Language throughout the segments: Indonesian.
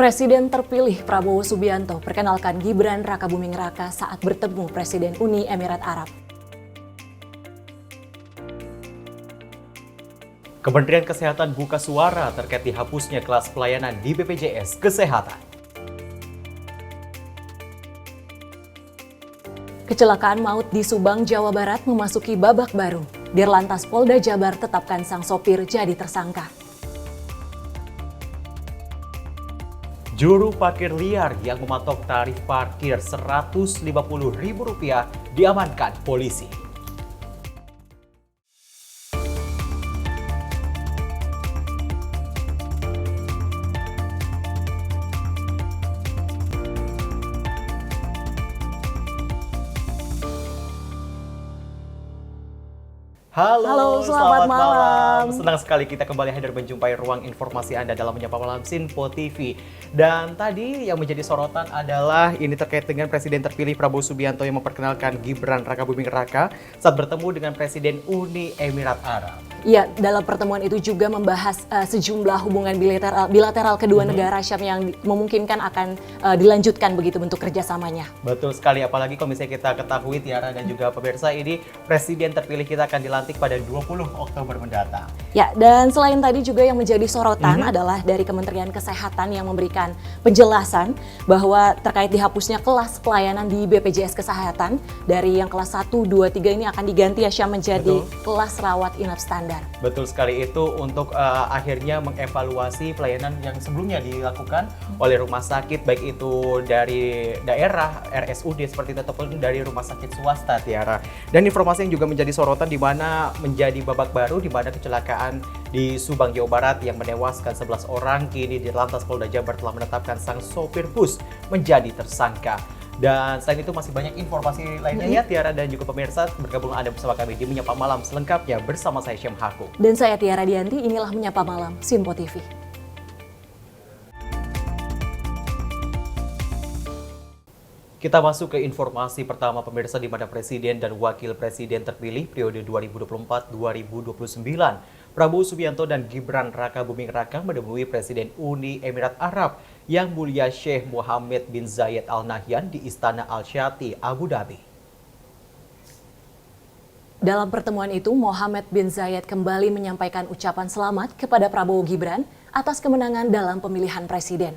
Presiden terpilih Prabowo Subianto perkenalkan Gibran Rakabuming Raka saat bertemu Presiden Uni Emirat Arab. Kementerian Kesehatan buka suara terkait dihapusnya kelas pelayanan di BPJS Kesehatan. Kecelakaan maut di Subang, Jawa Barat memasuki babak baru. Dirlantas Polda Jabar tetapkan sang sopir jadi tersangka. Juru parkir liar yang mematok tarif parkir Rp150.000 diamankan polisi. Halo, selamat malam. Senang sekali kita kembali hadir menjumpai ruang informasi Anda dalam Menyapa Malam Sinpo TV. Dan tadi yang menjadi sorotan adalah ini terkait dengan Presiden terpilih Prabowo Subianto yang memperkenalkan Gibran Rakabuming Raka saat bertemu dengan Presiden Uni Emirat Arab. Ya, dalam pertemuan itu juga membahas sejumlah hubungan bilateral kedua negara Syam yang memungkinkan akan dilanjutkan begitu bentuk kerjasamanya. Betul sekali, apalagi kalau misalnya kita ketahui Tiara dan juga pemirsa, ini Presiden terpilih kita akan dilantik pada 20 Oktober mendatang. Ya, dan selain tadi juga yang menjadi sorotan adalah dari Kementerian Kesehatan yang memberikan penjelasan bahwa terkait dihapusnya kelas pelayanan di BPJS Kesehatan dari yang kelas 1, 2, 3 ini akan diganti ya Syam menjadi kelas rawat inap standar. Betul sekali, itu untuk akhirnya mengevaluasi pelayanan yang sebelumnya dilakukan oleh rumah sakit, baik itu dari daerah, RSUD seperti itu, ataupun dari rumah sakit swasta, Tiara. Dan informasi yang juga menjadi sorotan di mana menjadi babak baru di mana kecelakaan di Subang, Jawa Barat yang menewaskan 11 orang, kini Dirlantas Polda Jabar telah menetapkan sang sopir bus menjadi tersangka. Dan selain itu masih banyak informasi lainnya ya Tiara dan juga pemirsa, bergabung Anda bersama kami di Menyapa Malam selengkapnya bersama saya Syam Haku. Dan saya Tiara Dianti, inilah Menyapa Malam Sinpo TV. Kita masuk ke informasi pertama pemirsa, di mana Presiden dan Wakil Presiden terpilih periode 2024-2029 Prabowo Subianto dan Gibran Rakabuming Raka menemui Presiden Uni Emirat Arab Yang Mulia Sheikh Mohammed bin Zayed Al Nahyan di Istana Al Shati, Abu Dhabi. Dalam pertemuan itu, Mohammed bin Zayed kembali menyampaikan ucapan selamat kepada Prabowo Gibran atas kemenangan dalam pemilihan presiden.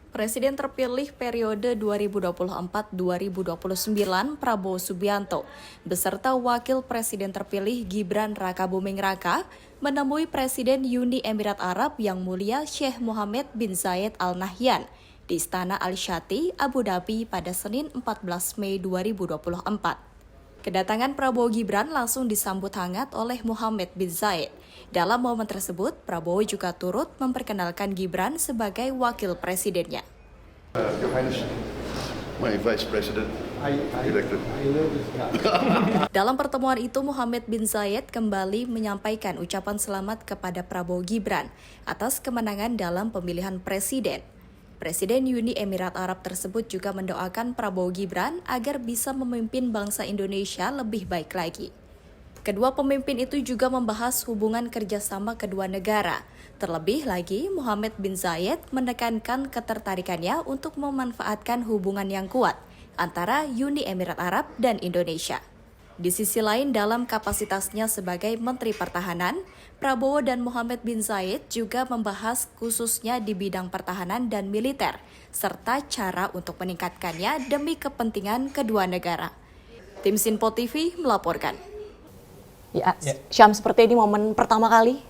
Presiden terpilih periode 2024-2029 Prabowo Subianto beserta Wakil Presiden terpilih Gibran Rakabuming Raka menemui Presiden Uni Emirat Arab Yang Mulia Sheikh Mohammed bin Zayed Al Nahyan di Istana Al Shati, Abu Dhabi pada Senin 14 Mei 2024. Kedatangan Prabowo Gibran langsung disambut hangat oleh Mohammed bin Zayed. Dalam momen tersebut, Prabowo juga turut memperkenalkan Gibran sebagai wakil presidennya. Your Highness, my Vice President elected. Dalam pertemuan itu, Mohammed bin Zayed kembali menyampaikan ucapan selamat kepada Prabowo Gibran atas kemenangan dalam pemilihan presiden. Presiden Uni Emirat Arab tersebut juga mendoakan Prabowo Gibran agar bisa memimpin bangsa Indonesia lebih baik lagi. Kedua pemimpin itu juga membahas hubungan kerjasama kedua negara. Terlebih lagi, Mohammed bin Zayed menekankan ketertarikannya untuk memanfaatkan hubungan yang kuat antara Uni Emirat Arab dan Indonesia. Di sisi lain, dalam kapasitasnya sebagai Menteri Pertahanan, Prabowo dan Mohammed bin Zayed juga membahas khususnya di bidang pertahanan dan militer, serta cara untuk meningkatkannya demi kepentingan kedua negara. Tim Sinpo TV melaporkan. Ya, Syam, seperti ini momen pertama kali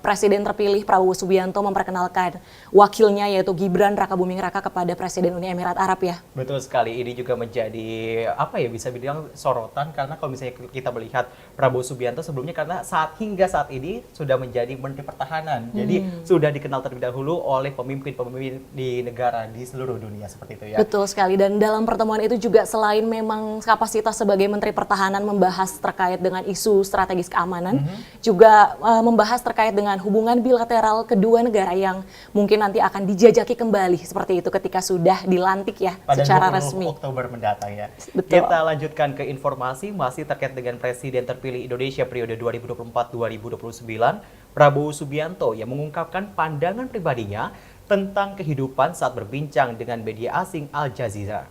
Presiden terpilih Prabowo Subianto memperkenalkan wakilnya yaitu Gibran Rakabuming Raka kepada Presiden Uni Emirat Arab ya. Betul sekali, ini juga menjadi bisa bilang sorotan karena kalau misalnya kita melihat Prabowo Subianto sebelumnya karena hingga saat ini sudah menjadi Menteri Pertahanan. Jadi sudah dikenal terlebih dahulu oleh pemimpin-pemimpin di negara di seluruh dunia seperti itu ya. Betul sekali, dan dalam pertemuan itu juga selain memang kapasitas sebagai Menteri Pertahanan membahas terkait dengan isu strategis keamanan, juga membahas terkait dengan hubungan bilateral kedua negara yang mungkin nanti akan dijajaki kembali seperti itu ketika sudah dilantik ya pada secara 20 resmi. Oktober mendatang ya. Betul. Kita lanjutkan ke informasi masih terkait dengan Presiden terpilih Indonesia periode 2024-2029 Prabowo Subianto yang mengungkapkan pandangan pribadinya tentang kehidupan saat berbincang dengan media asing Al Jazeera.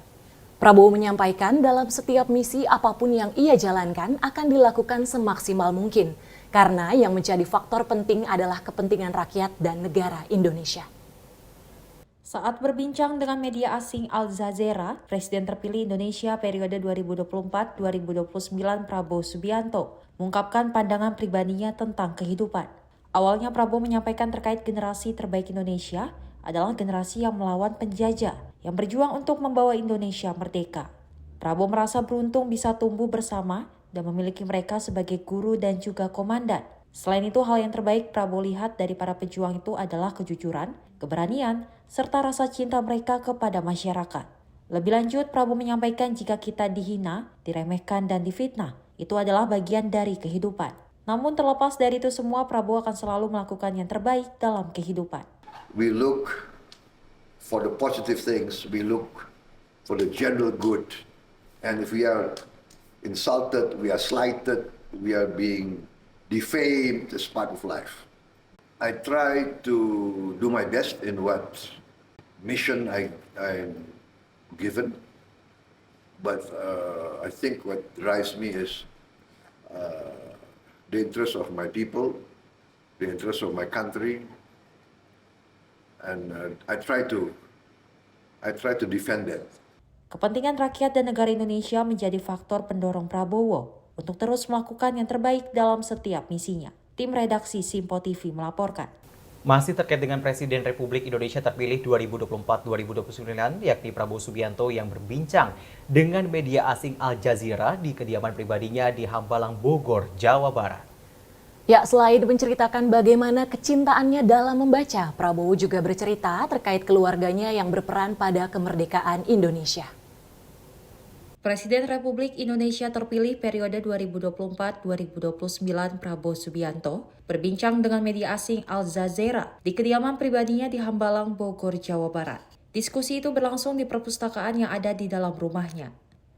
Prabowo menyampaikan dalam setiap misi apapun yang ia jalankan akan dilakukan semaksimal mungkin, karena yang menjadi faktor penting adalah kepentingan rakyat dan negara Indonesia. Saat berbincang dengan media asing Al Jazeera, Presiden terpilih Indonesia periode 2024-2029 Prabowo Subianto mengungkapkan pandangan pribadinya tentang kehidupan. Awalnya Prabowo menyampaikan terkait generasi terbaik Indonesia adalah generasi yang melawan penjajah, yang berjuang untuk membawa Indonesia merdeka. Prabowo merasa beruntung bisa tumbuh bersama dan memiliki mereka sebagai guru dan juga komandan. Selain itu, hal yang terbaik Prabowo lihat dari para pejuang itu adalah kejujuran, keberanian, serta rasa cinta mereka kepada masyarakat. Lebih lanjut, Prabowo menyampaikan jika kita dihina, diremehkan, dan difitnah, itu adalah bagian dari kehidupan. Namun terlepas dari itu semua, Prabowo akan selalu melakukan yang terbaik dalam kehidupan. We look for the positive things, we look for the general good. And if we are insulted, we are slighted, we are being defamed as part of life. I try to do my best in what mission I'm given, but I think what drives me is the interest of my people, the interest of my country, and I try to defend that. Kepentingan rakyat dan negara Indonesia menjadi faktor pendorong Prabowo untuk terus melakukan yang terbaik dalam setiap misinya. Tim redaksi Simpo TV melaporkan. Masih terkait dengan Presiden Republik Indonesia terpilih 2024-2029, yakni Prabowo Subianto yang berbincang dengan media asing Al Jazeera di kediaman pribadinya di Hambalang, Bogor, Jawa Barat. Ya, selain menceritakan bagaimana kecintaannya dalam membaca, Prabowo juga bercerita terkait keluarganya yang berperan pada kemerdekaan Indonesia. Presiden Republik Indonesia terpilih periode 2024-2029 Prabowo Subianto berbincang dengan media asing Al Jazeera di kediaman pribadinya di Hambalang, Bogor, Jawa Barat. Diskusi itu berlangsung di perpustakaan yang ada di dalam rumahnya.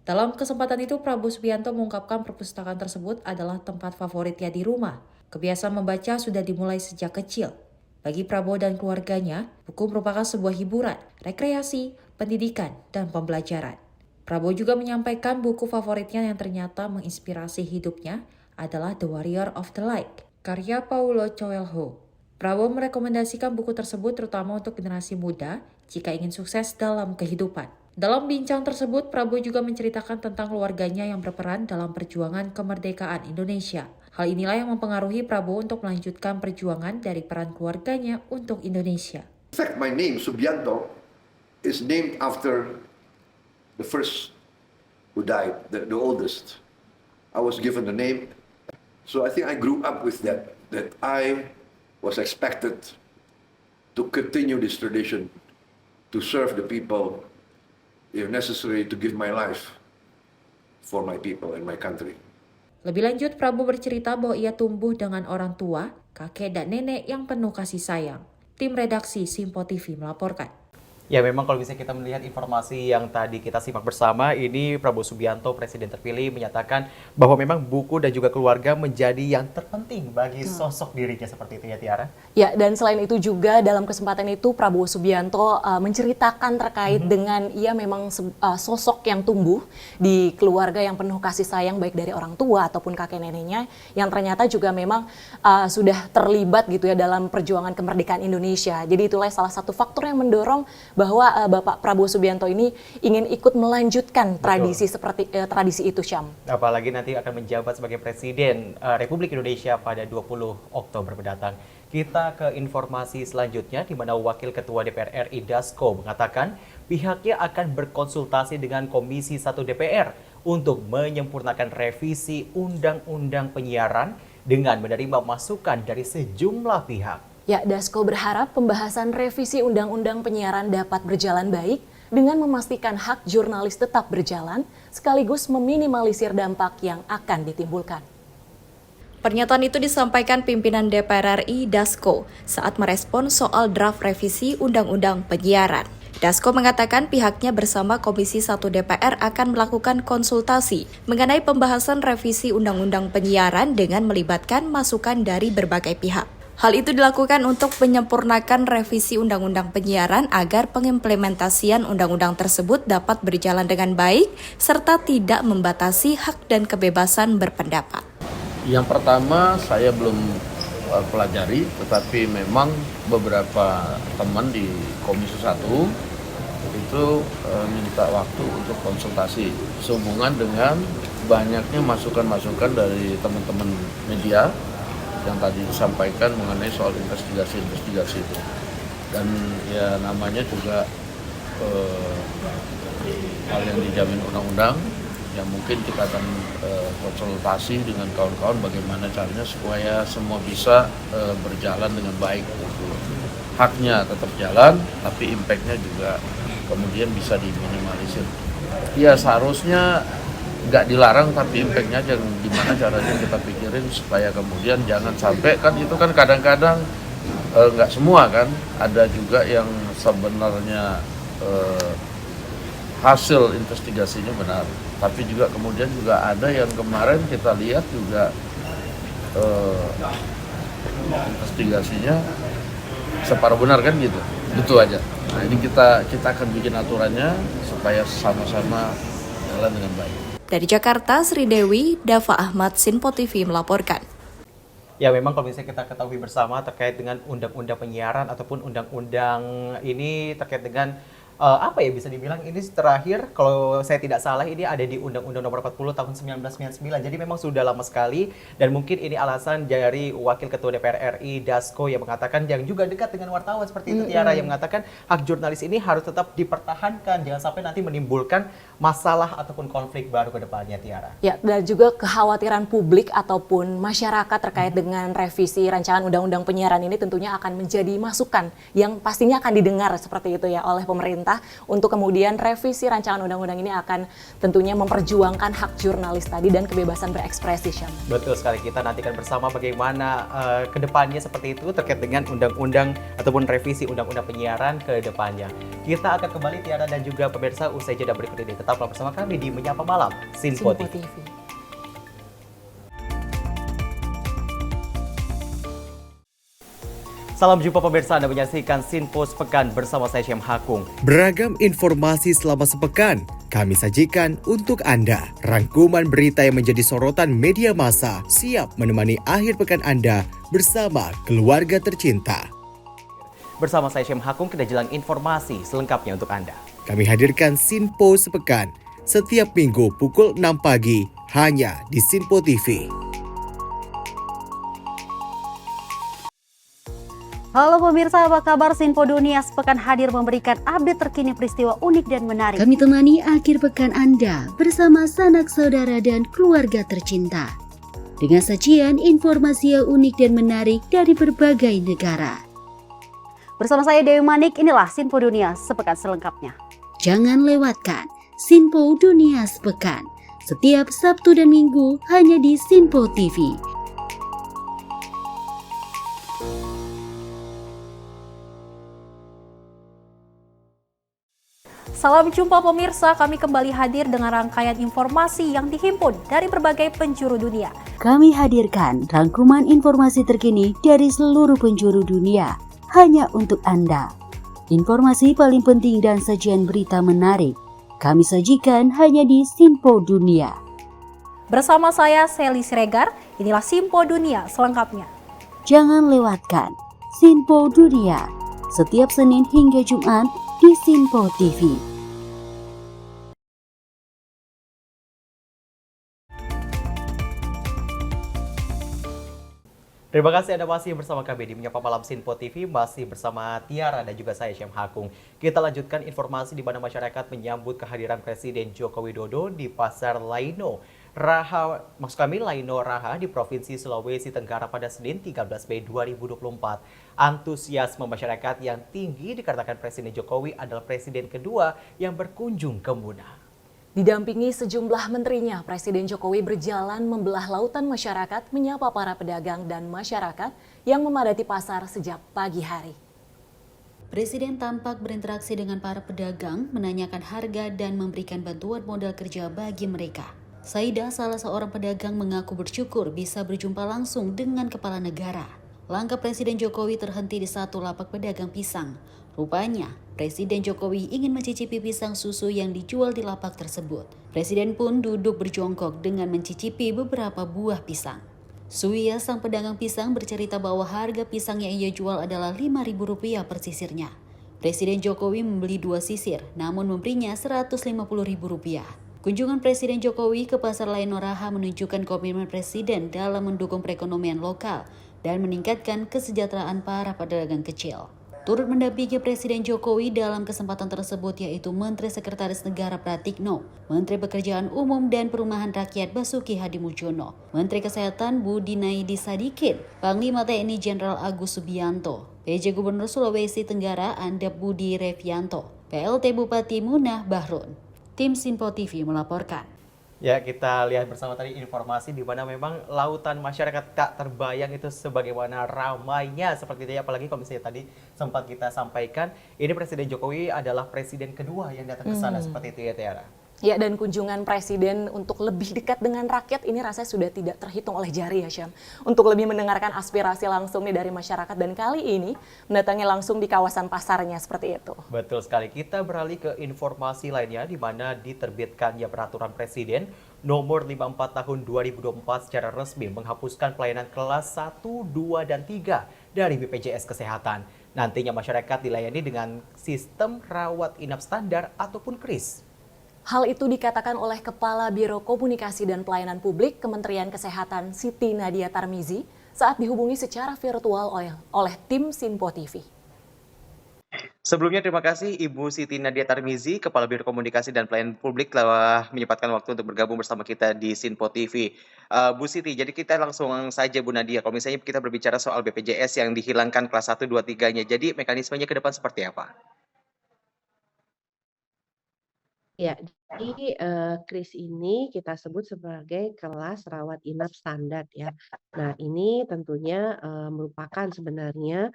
Dalam kesempatan itu, Prabowo Subianto mengungkapkan perpustakaan tersebut adalah tempat favoritnya di rumah. Kebiasaan membaca sudah dimulai sejak kecil. Bagi Prabowo dan keluarganya, buku merupakan sebuah hiburan, rekreasi, pendidikan, dan pembelajaran. Prabowo juga menyampaikan buku favoritnya yang ternyata menginspirasi hidupnya adalah The Warrior of the Light, karya Paulo Coelho. Prabowo merekomendasikan buku tersebut terutama untuk generasi muda jika ingin sukses dalam kehidupan. Dalam bincang tersebut, Prabowo juga menceritakan tentang keluarganya yang berperan dalam perjuangan kemerdekaan Indonesia. Hal inilah yang mempengaruhi Prabowo untuk melanjutkan perjuangan dari peran keluarganya untuk Indonesia. In fact, my name, Subianto, is named after the first who died, the oldest. I was given the name. So I think I grew up with that I was expected to continue this tradition, to serve the people, if necessary, to give my life for my people and my country. Lebih lanjut, Prabowo bercerita bahwa ia tumbuh dengan orang tua, kakek dan nenek yang penuh kasih sayang. Tim redaksi Simpo TV melaporkan. Ya, memang kalau bisa kita melihat informasi yang tadi kita simak bersama, ini Prabowo Subianto, Presiden terpilih, menyatakan bahwa memang buku dan juga keluarga menjadi yang terpenting bagi sosok dirinya, seperti itu ya, Tiara? Ya, dan selain itu juga dalam kesempatan itu Prabowo Subianto menceritakan terkait dengan ia memang sosok yang tumbuh di keluarga yang penuh kasih sayang baik dari orang tua ataupun kakek neneknya, yang ternyata juga memang sudah terlibat gitu ya dalam perjuangan kemerdekaan Indonesia. Jadi itulah salah satu faktor yang mendorong bahwa Bapak Prabowo Subianto ini ingin ikut melanjutkan tradisi seperti tradisi itu, Syam. Apalagi nanti akan menjabat sebagai Presiden Republik Indonesia pada 20 Oktober mendatang. Kita ke informasi selanjutnya, di mana Wakil Ketua DPR RI Dasko mengatakan pihaknya akan berkonsultasi dengan Komisi 1 DPR untuk menyempurnakan revisi Undang-Undang Penyiaran dengan menerima masukan dari sejumlah pihak. Ya, Dasko berharap pembahasan revisi Undang-Undang Penyiaran dapat berjalan baik dengan memastikan hak jurnalis tetap berjalan, sekaligus meminimalisir dampak yang akan ditimbulkan. Pernyataan itu disampaikan pimpinan DPR RI Dasko saat merespon soal draft revisi Undang-Undang Penyiaran. Dasko mengatakan pihaknya bersama Komisi 1 DPR akan melakukan konsultasi mengenai pembahasan revisi Undang-Undang Penyiaran dengan melibatkan masukan dari berbagai pihak. Hal itu dilakukan untuk menyempurnakan revisi Undang-Undang Penyiaran agar pengimplementasian undang-undang tersebut dapat berjalan dengan baik serta tidak membatasi hak dan kebebasan berpendapat. Yang pertama saya belum pelajari, tetapi memang beberapa teman di Komisi 1 itu minta waktu untuk konsultasi sehubungan dengan banyaknya masukan-masukan dari teman-teman media yang tadi disampaikan mengenai soal investigasi itu. Dan ya namanya juga hal yang dijamin undang-undang, yang mungkin kita akan konsultasi dengan kawan-kawan bagaimana caranya supaya semua bisa berjalan dengan baik. Haknya tetap jalan, tapi impact-nya juga kemudian bisa diminimalisir. Ya seharusnya nggak dilarang, tapi impact-nya aja gimana caranya kita pikirin supaya kemudian jangan sampai, kan itu kan kadang-kadang nggak semua kan, ada juga yang sebenarnya hasil investigasinya benar, tapi juga kemudian juga ada yang kemarin kita lihat juga investigasinya separuh benar kan gitu, itu aja. Nah ini kita akan bikin aturannya supaya sama-sama jalan dengan baik. Dari Jakarta, Sri Dewi, Dava Ahmad, Sinpo TV melaporkan. Ya memang kalau misalnya kita ketahui bersama terkait dengan undang-undang penyiaran ataupun undang-undang ini terkait dengan apa ya bisa dibilang ini terakhir kalau saya tidak salah ini ada di Undang-Undang Nomor 40 tahun 1999. Jadi memang sudah lama sekali dan mungkin ini alasan dari Wakil Ketua DPR RI Dasko yang mengatakan, yang juga dekat dengan wartawan seperti itu Tiara, yang mengatakan hak jurnalis ini harus tetap dipertahankan, jangan sampai nanti menimbulkan masalah ataupun konflik baru ke depannya, Tiara. Ya, dan juga kekhawatiran publik ataupun masyarakat terkait dengan revisi rancangan undang-undang penyiaran ini tentunya akan menjadi masukan yang pastinya akan didengar seperti itu ya oleh pemerintah untuk kemudian revisi rancangan undang-undang ini akan tentunya memperjuangkan hak jurnalis tadi dan kebebasan berekspresi, Syam. Betul sekali, kita nantikan bersama bagaimana ke depannya seperti itu terkait dengan undang-undang ataupun revisi undang-undang penyiaran ke depannya. Kita akan kembali Tiara dan juga pemirsa usai jeda berikut ini. Tetaplah bersama kami di Menyapa Malam Sinpo TV. Salam jumpa pemirsa, Anda menyaksikan Sinpo Sepekan bersama saya Syam Hakung. Beragam informasi selama sepekan kami sajikan untuk Anda. Rangkuman berita yang menjadi sorotan media massa siap menemani akhir pekan Anda bersama keluarga tercinta. Bersama saya Syam Hakung, kita jelang informasi selengkapnya untuk Anda. Kami hadirkan Sinpo Sepekan setiap minggu pukul 6 pagi hanya di Sinpo TV. Halo pemirsa, apa kabar? Sinpo Dunia Sepekan hadir memberikan update terkini peristiwa unik dan menarik. Kami temani akhir pekan Anda bersama sanak saudara dan keluarga tercinta. Dengan sajian informasi yang unik dan menarik dari berbagai negara. Bersama saya Dewi Manik, inilah Sinpo Dunia Sepekan selengkapnya. Jangan lewatkan Sinpo Dunia Sepekan setiap Sabtu dan Minggu hanya di Sinpo TV. Salam jumpa pemirsa, kami kembali hadir dengan rangkaian informasi yang dihimpun dari berbagai penjuru dunia. Kami hadirkan rangkuman informasi terkini dari seluruh penjuru dunia hanya untuk Anda. Informasi paling penting dan sajian berita menarik kami sajikan hanya di Sinpo Dunia. Bersama saya Sally Siregar, inilah Sinpo Dunia selengkapnya. Jangan lewatkan Sinpo Dunia setiap Senin hingga Jumat di Sinpo TV. Terima kasih Anda masih bersama kami di Menyapa Malam Sinpo TV, masih bersama Tiara dan juga saya Syam Hakung. Kita lanjutkan informasi di mana masyarakat menyambut kehadiran Presiden Joko Widodo di Pasar Laino Raha, Laino Raha di Provinsi Sulawesi Tenggara pada Senin 13 Mei 2024. Antusiasme masyarakat yang tinggi dikarenakan Presiden Jokowi adalah presiden kedua yang berkunjung ke Muna. Didampingi sejumlah menterinya, Presiden Jokowi berjalan membelah lautan masyarakat, menyapa para pedagang dan masyarakat yang memadati pasar sejak pagi hari. Presiden tampak berinteraksi dengan para pedagang, menanyakan harga dan memberikan bantuan modal kerja bagi mereka. Saidah, salah seorang pedagang, mengaku bersyukur bisa berjumpa langsung dengan kepala negara. Langkah Presiden Jokowi terhenti di satu lapak pedagang pisang. Rupanya, Presiden Jokowi ingin mencicipi pisang susu yang dijual di lapak tersebut. Presiden pun duduk berjongkok dengan mencicipi beberapa buah pisang. Suya, sang pedagang pisang, bercerita bahwa harga pisang yang ia jual adalah Rp5.000 per sisirnya. Presiden Jokowi membeli 2 sisir, namun memberinya Rp150.000. Kunjungan Presiden Jokowi ke Pasar Lainoraha menunjukkan komitmen Presiden dalam mendukung perekonomian lokal dan meningkatkan kesejahteraan para pedagang kecil. Turut mendampingi Presiden Jokowi dalam kesempatan tersebut yaitu Menteri Sekretaris Negara Pratikno, Menteri Pekerjaan Umum dan Perumahan Rakyat Basuki Hadimulyono, Menteri Kesehatan Budi Naidi Sadikin, Panglima TNI Jenderal Agus Subianto, PJ Gubernur Sulawesi Tenggara Andap Budi Revianto, PLT Bupati Munah Bahrun. Tim Sinpo TV melaporkan. Ya, kita lihat bersama tadi informasi di mana memang lautan masyarakat tak terbayang itu sebagaimana ramainya seperti itu ya. Apalagi kalau misalnya tadi sempat kita sampaikan, ini Presiden Jokowi adalah presiden kedua yang datang ke sana seperti itu ya, Tiara. Ya, dan kunjungan Presiden untuk lebih dekat dengan rakyat ini rasanya sudah tidak terhitung oleh jari ya, Syam. Untuk lebih mendengarkan aspirasi langsung nih dari masyarakat, dan kali ini mendatangi langsung di kawasan pasarnya seperti itu. Betul sekali. Kita beralih ke informasi lainnya di mana diterbitkannya peraturan Presiden nomor 54 tahun 2024 secara resmi menghapuskan pelayanan kelas 1, 2, dan 3 dari BPJS Kesehatan. Nantinya masyarakat dilayani dengan sistem rawat inap standar ataupun KRIS. Hal itu dikatakan oleh Kepala Biro Komunikasi dan Pelayanan Publik Kementerian Kesehatan Siti Nadia Tarmizi saat dihubungi secara virtual oleh tim Sinpo TV. Sebelumnya terima kasih Ibu Siti Nadia Tarmizi, Kepala Biro Komunikasi dan Pelayanan Publik telah menyempatkan waktu untuk bergabung bersama kita di Sinpo TV. Bu Siti, jadi kita langsung saja Bu Nadia, kalau misalnya kita berbicara soal BPJS yang dihilangkan kelas 1, 2, 3-nya, jadi mekanismenya ke depan seperti apa? Ya, jadi KRIS ini kita sebut sebagai kelas rawat inap standar ya. Nah, ini tentunya merupakan sebenarnya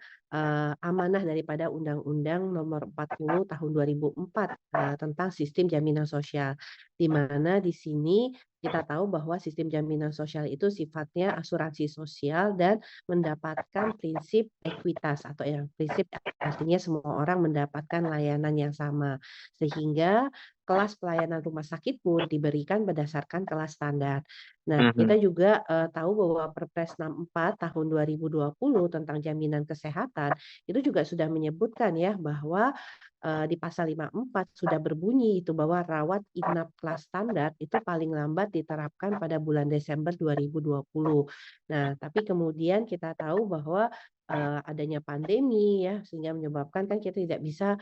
amanah daripada Undang-Undang Nomor 40 Tahun 2004 tentang Sistem Jaminan Sosial. Di mana di sini kita tahu bahwa sistem jaminan sosial itu sifatnya asuransi sosial dan mendapatkan prinsip ekuitas atau yang prinsip artinya semua orang mendapatkan layanan yang sama. Sehingga kelas pelayanan rumah sakit pun diberikan berdasarkan kelas standar. Nah, kita juga tahu bahwa Perpres 64 tahun 2020 tentang jaminan kesehatan itu juga sudah menyebutkan ya bahwa di pasal 54 sudah berbunyi itu bahwa rawat inap kelas standar itu paling lambat diterapkan pada bulan Desember 2020. Nah, tapi kemudian kita tahu bahwa adanya pandemi ya sehingga menyebabkan kan kita tidak bisa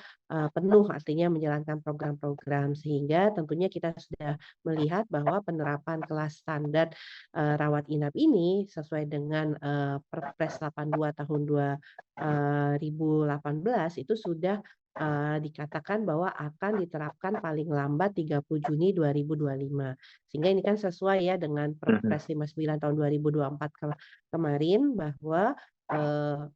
penuh artinya menjalankan program-program sehingga tentunya kita sudah melihat bahwa penerapan kelas standar rawat inap ini sesuai dengan Perpres 82 tahun 2018 itu sudah dikatakan bahwa akan diterapkan paling lambat 30 Juni 2025. Sehingga ini kan sesuai ya dengan Perpres 59 tahun 2024 kemarin bahwa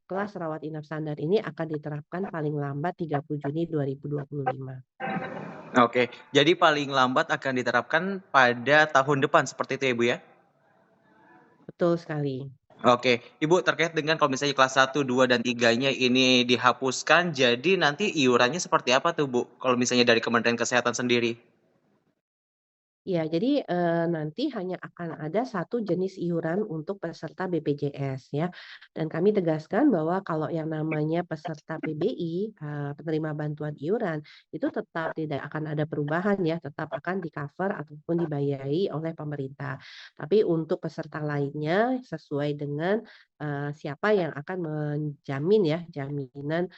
kelas rawat inap standar ini akan diterapkan paling lambat 30 Juni 2025. Oke, jadi paling lambat akan diterapkan pada tahun depan seperti itu ya Bu ya? Betul sekali. Oke, Ibu terkait dengan kalau misalnya kelas 1, 2, dan 3-nya ini dihapuskan, jadi nanti iurannya seperti apa tuh Bu? Kalau misalnya dari Kementerian Kesehatan sendiri? Ya, jadi nanti hanya akan ada satu jenis iuran untuk peserta BPJS ya. Dan kami tegaskan bahwa kalau yang namanya peserta PBI, penerima bantuan iuran, itu tetap tidak akan ada perubahan ya, tetap akan di-cover ataupun dibayari oleh pemerintah. Tapi untuk peserta lainnya sesuai dengan siapa yang akan menjamin ya jaminan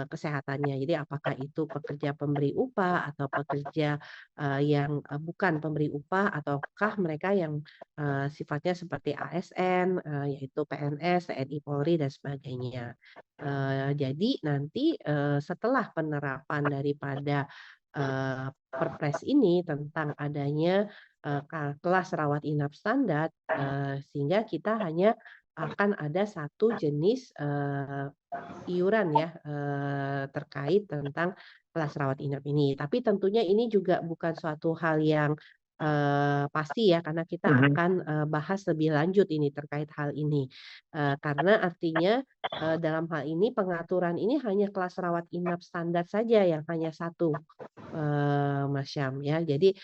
kesehatannya. Jadi apakah itu pekerja pemberi upah atau pekerja yang bukan pemberi upah ataukah mereka yang sifatnya seperti ASN, yaitu PNS, TNI Polri dan sebagainya. Jadi nanti setelah penerapan daripada Perpres ini tentang adanya kelas rawat inap standar, sehingga kita hanya akan ada satu jenis iuran ya terkait tentang kelas rawat inap ini. Tapi tentunya ini juga bukan suatu hal yang pasti ya, karena kita akan bahas lebih lanjut ini terkait hal ini. Karena artinya dalam hal ini pengaturan ini hanya kelas rawat inap standar saja yang hanya satu, Mas Syam ya. Jadi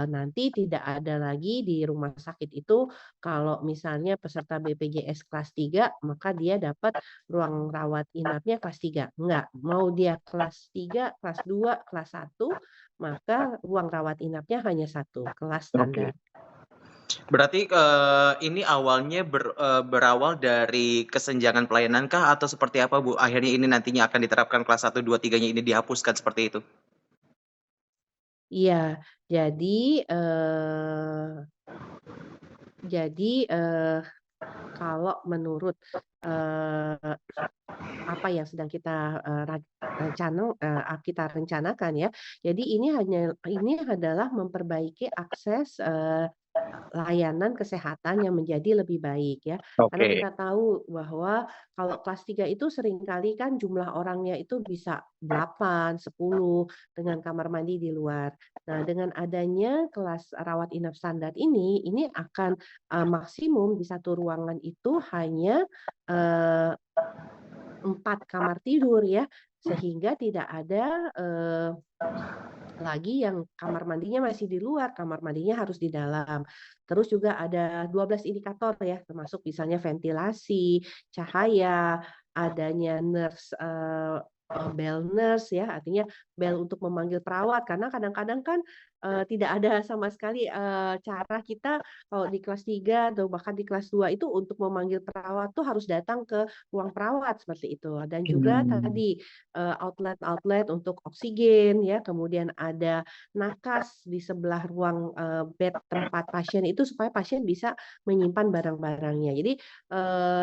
nanti tidak ada lagi di rumah sakit itu kalau misalnya peserta BPJS kelas 3 maka dia dapat ruang rawat inapnya kelas 3. Enggak, mau dia kelas 3, kelas 2, kelas 1, maka ruang rawat inapnya hanya satu, kelas standar. Berarti ini awalnya berawal dari kesenjangan pelayanan kah atau seperti apa, Bu? Akhirnya ini nantinya akan diterapkan kelas 1, 2, 3-nya ini dihapuskan seperti itu? Iya, jadi kalau menurut apa yang sedang kita kita rencanakan ya, jadi ini adalah memperbaiki akses layanan kesehatan yang menjadi lebih baik ya. Karena Oke. kita tahu bahwa kalau kelas 3 itu seringkali kan jumlah orangnya itu bisa 8, 10 dengan kamar mandi di luar. Nah, dengan adanya kelas rawat inap standar ini akan maksimum di satu ruangan itu hanya 4 kamar tidur ya, sehingga tidak ada lagi yang kamar mandinya masih di luar, kamar mandinya harus di dalam. Terus juga ada 12 indikator ya, termasuk misalnya ventilasi, cahaya, adanya bell nurse ya, artinya bel untuk memanggil perawat. Karena kadang-kadang kan tidak ada sama sekali cara kita kalau di kelas 3 atau bahkan di kelas 2 itu untuk memanggil perawat tuh harus datang ke ruang perawat seperti itu. Dan juga tadi outlet-outlet untuk oksigen ya, kemudian ada nakas di sebelah ruang bed tempat pasien itu supaya pasien bisa menyimpan barang-barangnya. Jadi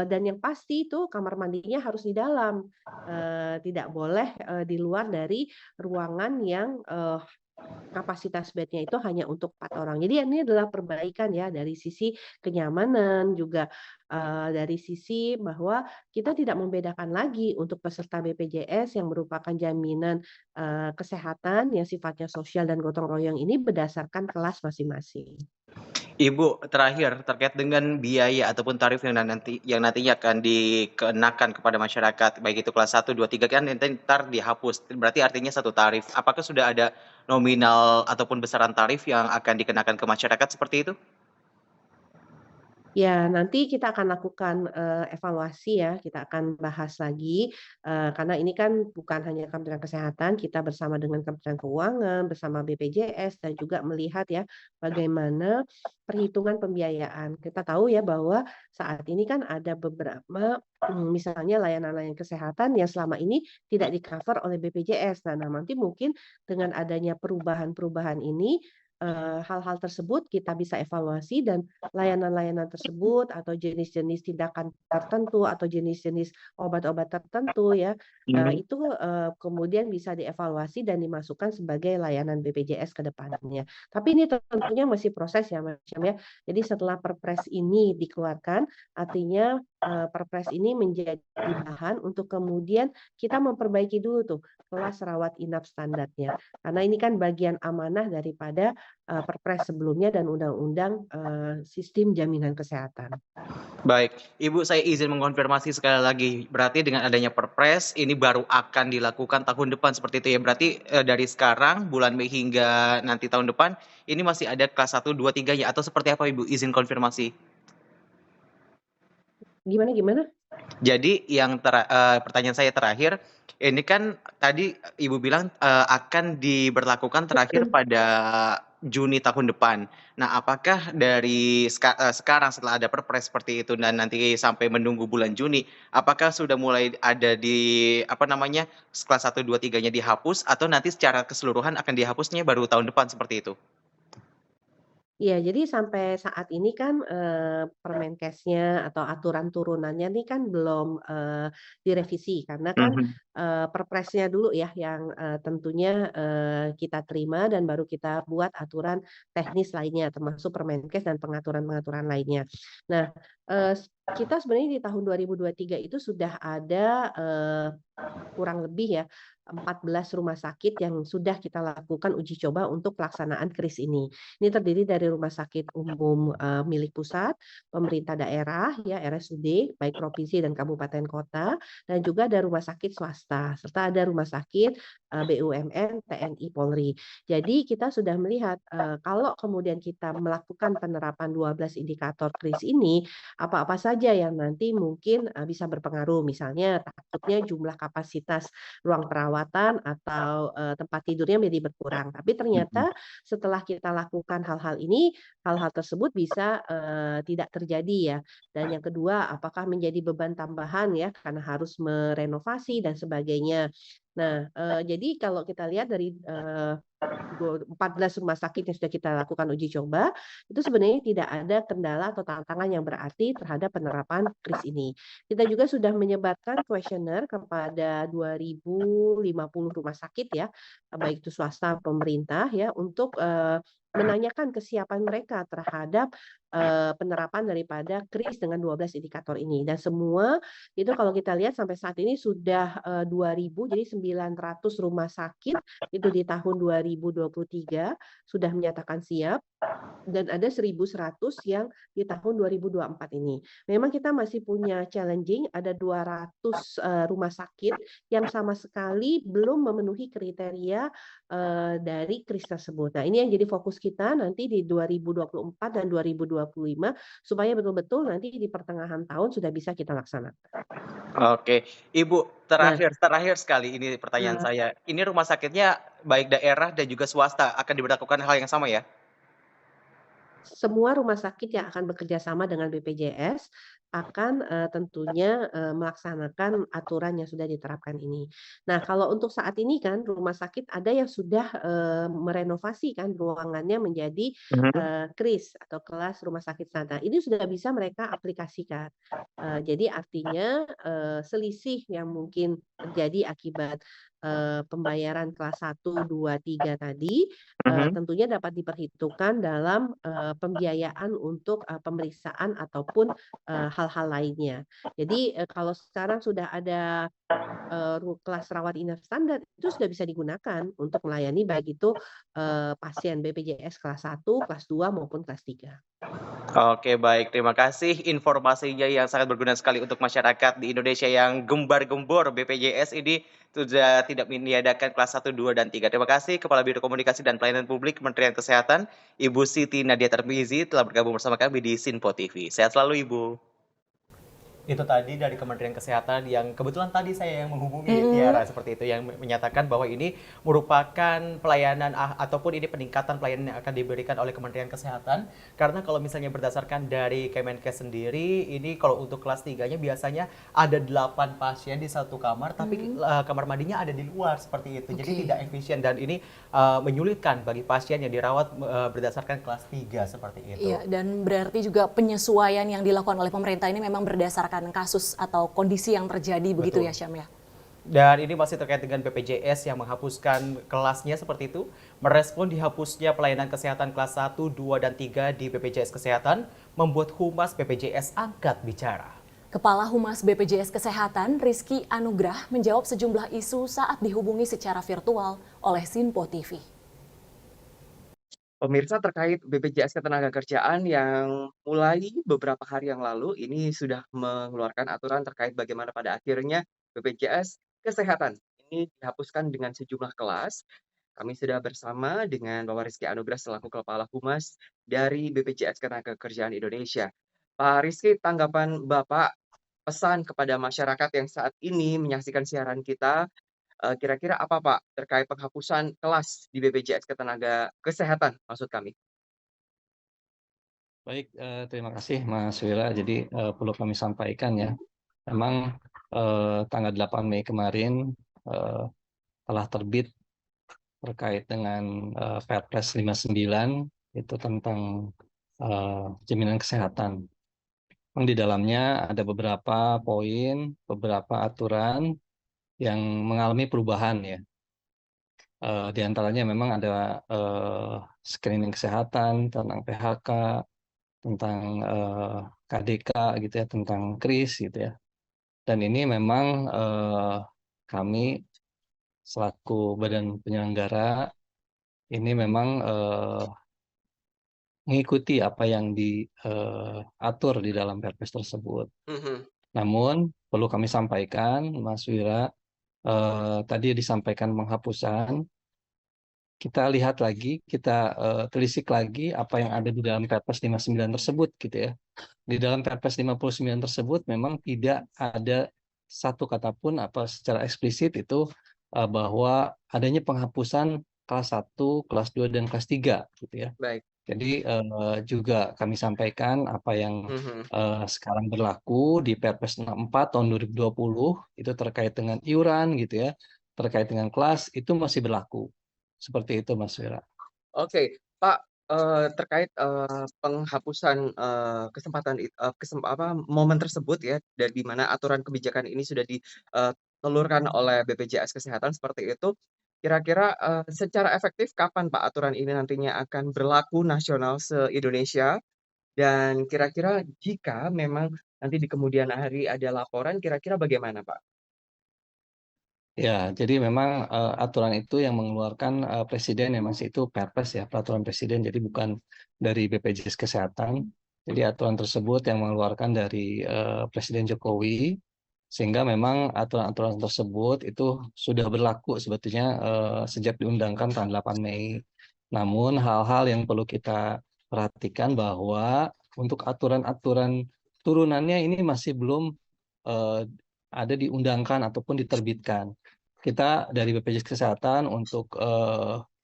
dan yang pasti itu kamar mandinya harus di dalam, tidak boleh di luar dari ruangan yang kapasitas bednya itu hanya untuk 4 orang. Jadi ini adalah perbaikan ya dari sisi kenyamanan juga dari sisi bahwa kita tidak membedakan lagi untuk peserta BPJS yang merupakan jaminan kesehatan yang sifatnya sosial dan gotong royong ini berdasarkan kelas masing-masing. Ibu, terakhir terkait dengan biaya ataupun tarif yang nantinya akan dikenakan kepada masyarakat, baik itu kelas 1, 2, 3 kan nanti entar dihapus. Berarti artinya satu tarif. Apakah sudah ada nominal ataupun besaran tarif yang akan dikenakan ke masyarakat seperti itu? Ya, nanti kita akan lakukan evaluasi ya, kita akan bahas lagi karena ini kan bukan hanya Kementerian Kesehatan, kita bersama dengan Kementerian Keuangan, bersama BPJS dan juga melihat ya bagaimana perhitungan pembiayaan. Kita tahu ya bahwa saat ini kan ada beberapa misalnya layanan-layanan kesehatan yang selama ini tidak di-cover oleh BPJS. Nah, nanti mungkin dengan adanya perubahan-perubahan ini hal-hal tersebut kita bisa evaluasi dan layanan-layanan tersebut atau jenis-jenis tindakan tertentu atau jenis-jenis obat-obat tertentu ya, itu kemudian bisa dievaluasi dan dimasukkan sebagai layanan BPJS ke depannya. Tapi ini tentunya masih proses ya, Mas ya. Jadi setelah Perpres ini dikeluarkan, artinya Perpres ini menjadi bahan untuk kemudian kita memperbaiki dulu tuh kelas rawat inap standarnya. Karena ini kan bagian amanah daripada Perpres sebelumnya dan Undang-Undang Sistem Jaminan Kesehatan. Baik, Ibu saya izin mengkonfirmasi sekali lagi. Berarti dengan adanya Perpres ini baru akan dilakukan tahun depan seperti itu ya. Berarti dari sekarang bulan Mei hingga nanti tahun depan ini masih ada kelas 1, 2, 3 ya atau seperti apa Ibu? Izin konfirmasi. Gimana? Jadi yang pertanyaan saya terakhir, ini kan tadi Ibu bilang akan diberlakukan terakhir pada Juni tahun depan. Nah, apakah dari sekarang setelah ada Perpres seperti itu dan nanti sampai menunggu bulan Juni, apakah sudah mulai ada di kelas 1, 2, 3-nya dihapus atau nanti secara keseluruhan akan dihapusnya baru tahun depan seperti itu? Iya, jadi sampai saat ini kan Permenkesnya atau aturan turunannya nih kan belum direvisi karena kan Perpresnya dulu ya yang tentunya kita terima dan baru kita buat aturan teknis lainnya termasuk Permenkes dan pengaturan-pengaturan lainnya. Nah, kita sebenarnya di tahun 2023 itu sudah ada, kurang lebih ya 14 rumah sakit yang sudah kita lakukan uji coba untuk pelaksanaan KRIS ini. Ini terdiri dari rumah sakit umum, milik pusat, pemerintah daerah ya RSUD, baik provinsi dan kabupaten kota, dan juga ada rumah sakit swasta, serta ada rumah sakit, BUMN, TNI, Polri. Jadi kita sudah melihat, kalau kemudian kita melakukan penerapan 12 indikator KRIS ini, apa-apa saja yang nanti mungkin, bisa berpengaruh. Misalnya takutnya jumlah kapasitas ruang perawatan atau, tempat tidurnya menjadi berkurang. Tapi ternyata setelah kita lakukan hal-hal ini, hal-hal tersebut bisa, tidak terjadi ya. Dan yang kedua, apakah menjadi beban tambahan ya karena harus merenovasi dan sebagainya. Nah, jadi kalau kita lihat dari, 14 rumah sakit yang sudah kita lakukan uji coba, itu sebenarnya tidak ada kendala atau tantangan yang berarti terhadap penerapan KRIS ini. Kita juga sudah menyebarkan kuesioner kepada 2.050 rumah sakit ya, baik itu swasta, pemerintah ya, untuk, menanyakan kesiapan mereka terhadap, penerapan daripada KRIS dengan 12 indikator ini. Dan semua itu kalau kita lihat sampai saat ini sudah, 2.000, jadi 900 rumah sakit itu di tahun 2023 sudah menyatakan siap, dan ada 1.100 yang di tahun 2024 ini. Memang kita masih punya challenging, ada 200, rumah sakit yang sama sekali belum memenuhi kriteria, dari KRIS tersebut. Nah, ini yang jadi fokus kita nanti di 2024 dan 2025 supaya betul-betul nanti di pertengahan tahun sudah bisa kita laksanakan. Oke, Ibu, Nah, terakhir sekali ini pertanyaan eee saya. Ini rumah sakitnya baik daerah dan juga swasta akan diberlakukan hal yang sama ya? semua rumah sakit yang akan bekerja sama dengan BPJS akan, tentunya, melaksanakan aturan yang sudah diterapkan ini. Nah, kalau untuk saat ini kan rumah sakit ada yang sudah, merenovasi kan ruangannya menjadi, Mhm. KRIS atau kelas rumah sakit standar. Ini sudah bisa mereka aplikasikan. Jadi artinya, selisih yang mungkin terjadi akibat, pembayaran kelas 1, 2, 3 tadi, Mhm. tentunya dapat diperhitungkan dalam, pembiayaan untuk, pemeriksaan ataupun, hal-hal lainnya. Jadi, kalau sekarang sudah ada, kelas rawat inap standar, itu sudah bisa digunakan untuk melayani baik itu, pasien BPJS kelas 1, kelas 2 maupun kelas 3. Oke, baik. Terima kasih informasinya yang sangat berguna sekali untuk masyarakat di Indonesia yang gembar-gembor BPJS ini sudah tidak meniadakan kelas 1, 2, dan 3. Terima kasih Kepala Biro Komunikasi dan Pelayanan Publik Kementerian Kesehatan, Ibu Siti Nadia Tarmizi telah bergabung bersama kami di Sinpo TV. Sehat selalu, Ibu. Itu tadi dari Kementerian Kesehatan yang kebetulan tadi saya yang menghubungi Tiara seperti itu yang menyatakan bahwa ini merupakan pelayanan ataupun ini peningkatan pelayanan yang akan diberikan oleh Kementerian Kesehatan karena kalau misalnya berdasarkan dari Kemenkes sendiri ini kalau untuk kelas 3-nya biasanya ada 8 pasien di satu kamar tapi kamar mandinya ada di luar seperti itu. Jadi tidak efisien dan ini menyulitkan bagi pasien yang dirawat berdasarkan kelas 3 seperti itu. Iya, dan berarti juga penyesuaian yang dilakukan oleh pemerintah ini memang berdasarkan kasus atau kondisi yang terjadi begitu Betul. ya Syam ya? Dan ini masih terkait dengan BPJS yang menghapuskan kelasnya seperti itu. Merespon dihapusnya pelayanan kesehatan kelas 1, 2, dan 3 di BPJS Kesehatan, membuat Humas BPJS angkat bicara. Kepala Humas BPJS Kesehatan Rizky Anugrah menjawab sejumlah isu saat dihubungi secara virtual oleh Sinpo TV. Pemirsa terkait BPJS Ketenagakerjaan yang mulai beberapa hari yang lalu ini sudah mengeluarkan aturan terkait bagaimana pada akhirnya BPJS Kesehatan ini dihapuskan dengan sejumlah kelas. Kami sudah bersama dengan Bapak Rizky Anugrah selaku Kepala Humas dari BPJS Ketenagakerjaan Indonesia. Pak Rizky, tanggapan Bapak pesan kepada masyarakat yang saat ini menyaksikan siaran kita kira-kira apa Pak terkait penghapusan kelas di BPJS Kesehatan maksud kami? Baik, terima kasih Mas Wira. Jadi perlu kami sampaikan ya, memang tanggal 8 Mei kemarin telah terbit terkait dengan Perpres 59 itu tentang jaminan kesehatan. Memang di dalamnya ada beberapa poin, beberapa aturan yang mengalami perubahan ya. Di antaranya memang ada screening kesehatan tentang PHK, tentang KDK gitu ya, tentang KRIS gitu ya. Dan ini memang kami selaku badan penyelenggara ini memang mengikuti apa yang diatur di dalam Perpres tersebut. Mhm. Namun perlu kami sampaikan, Mas Wira, tadi disampaikan penghapusan. Kita lihat lagi, kita telisik lagi apa yang ada di dalam Perpres 59 tersebut gitu ya. Di dalam Perpres 59 tersebut memang tidak ada satu kata pun apa secara eksplisit itu bahwa adanya penghapusan kelas 1, kelas 2 dan kelas 3 gitu ya. Baik. Jadi juga kami sampaikan apa yang Mhm. sekarang berlaku di Perpres 64 tahun 2020 itu terkait dengan iuran gitu ya, terkait dengan kelas itu masih berlaku. Seperti itu Mas Wira. Oke, Pak, terkait, penghapusan, kesempatan momen tersebut ya, dan di mana aturan kebijakan ini sudah telurkan oleh BPJS Kesehatan seperti itu, kira-kira, secara efektif kapan Pak aturan ini nantinya akan berlaku nasional se-Indonesia? Dan kira-kira jika memang nanti di kemudian hari ada laporan, kira-kira bagaimana Pak? Ya, jadi memang aturan itu yang mengeluarkan presiden ya Mas, itu Perpres ya, peraturan presiden, jadi bukan dari BPJS Kesehatan. Jadi aturan tersebut yang mengeluarkan dari Presiden Jokowi, sehingga memang aturan-aturan tersebut itu sudah berlaku sebetulnya sejak diundangkan tanggal 8 Mei. Namun hal-hal yang perlu kita perhatikan bahwa untuk aturan-aturan turunannya ini masih belum eh, ada diundangkan ataupun diterbitkan. Kita dari BPJS Kesehatan untuk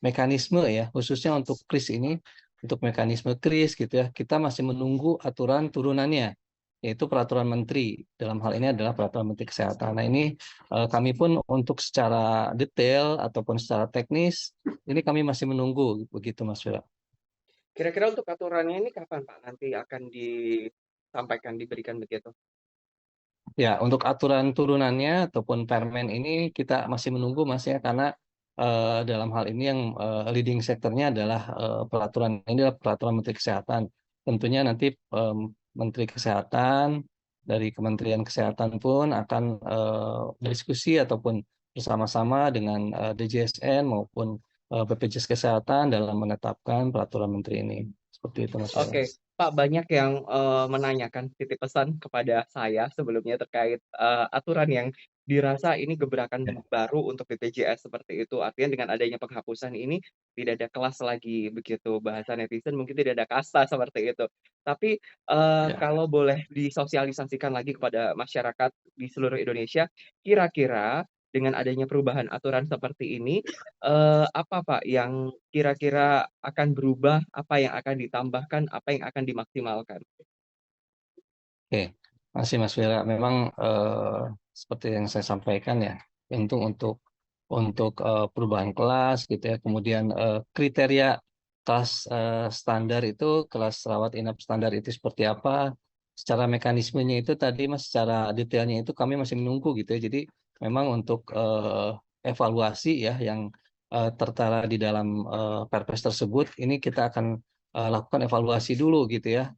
mekanisme ya, khususnya untuk KRIS ini, untuk mekanisme KRIS gitu ya, kita masih menunggu aturan turunannya, yaitu peraturan menteri. Dalam hal ini adalah peraturan menteri kesehatan. Nah ini kami pun untuk secara detail ataupun secara teknis, ini kami masih menunggu begitu Mas Wira. Kira-kira untuk aturannya ini kapan Pak nanti akan disampaikan, diberikan begitu? Ya, untuk aturan turunannya ataupun permen ini kita masih menunggu Mas ya, karena dalam hal ini yang leading sektornya adalah peraturan ini adalah peraturan Menteri Kesehatan. Tentunya nanti Menteri Kesehatan dari Kementerian Kesehatan pun akan berdiskusi ataupun bersama-sama dengan DJSN maupun BPJS Kesehatan dalam menetapkan peraturan menteri ini. Seperti itu Mas Wira. Oke, Pak, banyak yang, menanyakan titip pesan kepada saya sebelumnya terkait, aturan yang dirasa ini gebrakan Ya. baru untuk BPJS seperti itu. Artinya dengan adanya penghapusan ini tidak ada kelas lagi begitu, bahasa netizen mungkin tidak ada kasta seperti itu. Tapi, Ya. kalau boleh disosialisasikan lagi kepada masyarakat di seluruh Indonesia, kira-kira dengan adanya perubahan aturan seperti ini, apa Pak yang kira-kira akan berubah, apa yang akan ditambahkan, apa yang akan dimaksimalkan? Oke, masih Mas Wira. Memang seperti yang saya sampaikan ya, untuk perubahan kelas gitu ya, kemudian kriteria kelas standar itu, kelas rawat inap standar itu seperti apa, secara mekanismenya itu tadi Mas, secara detailnya itu kami masih menunggu gitu ya. Jadi memang untuk evaluasi ya yang tertera di dalam Perpres tersebut, ini kita akan lakukan evaluasi dulu gitu ya,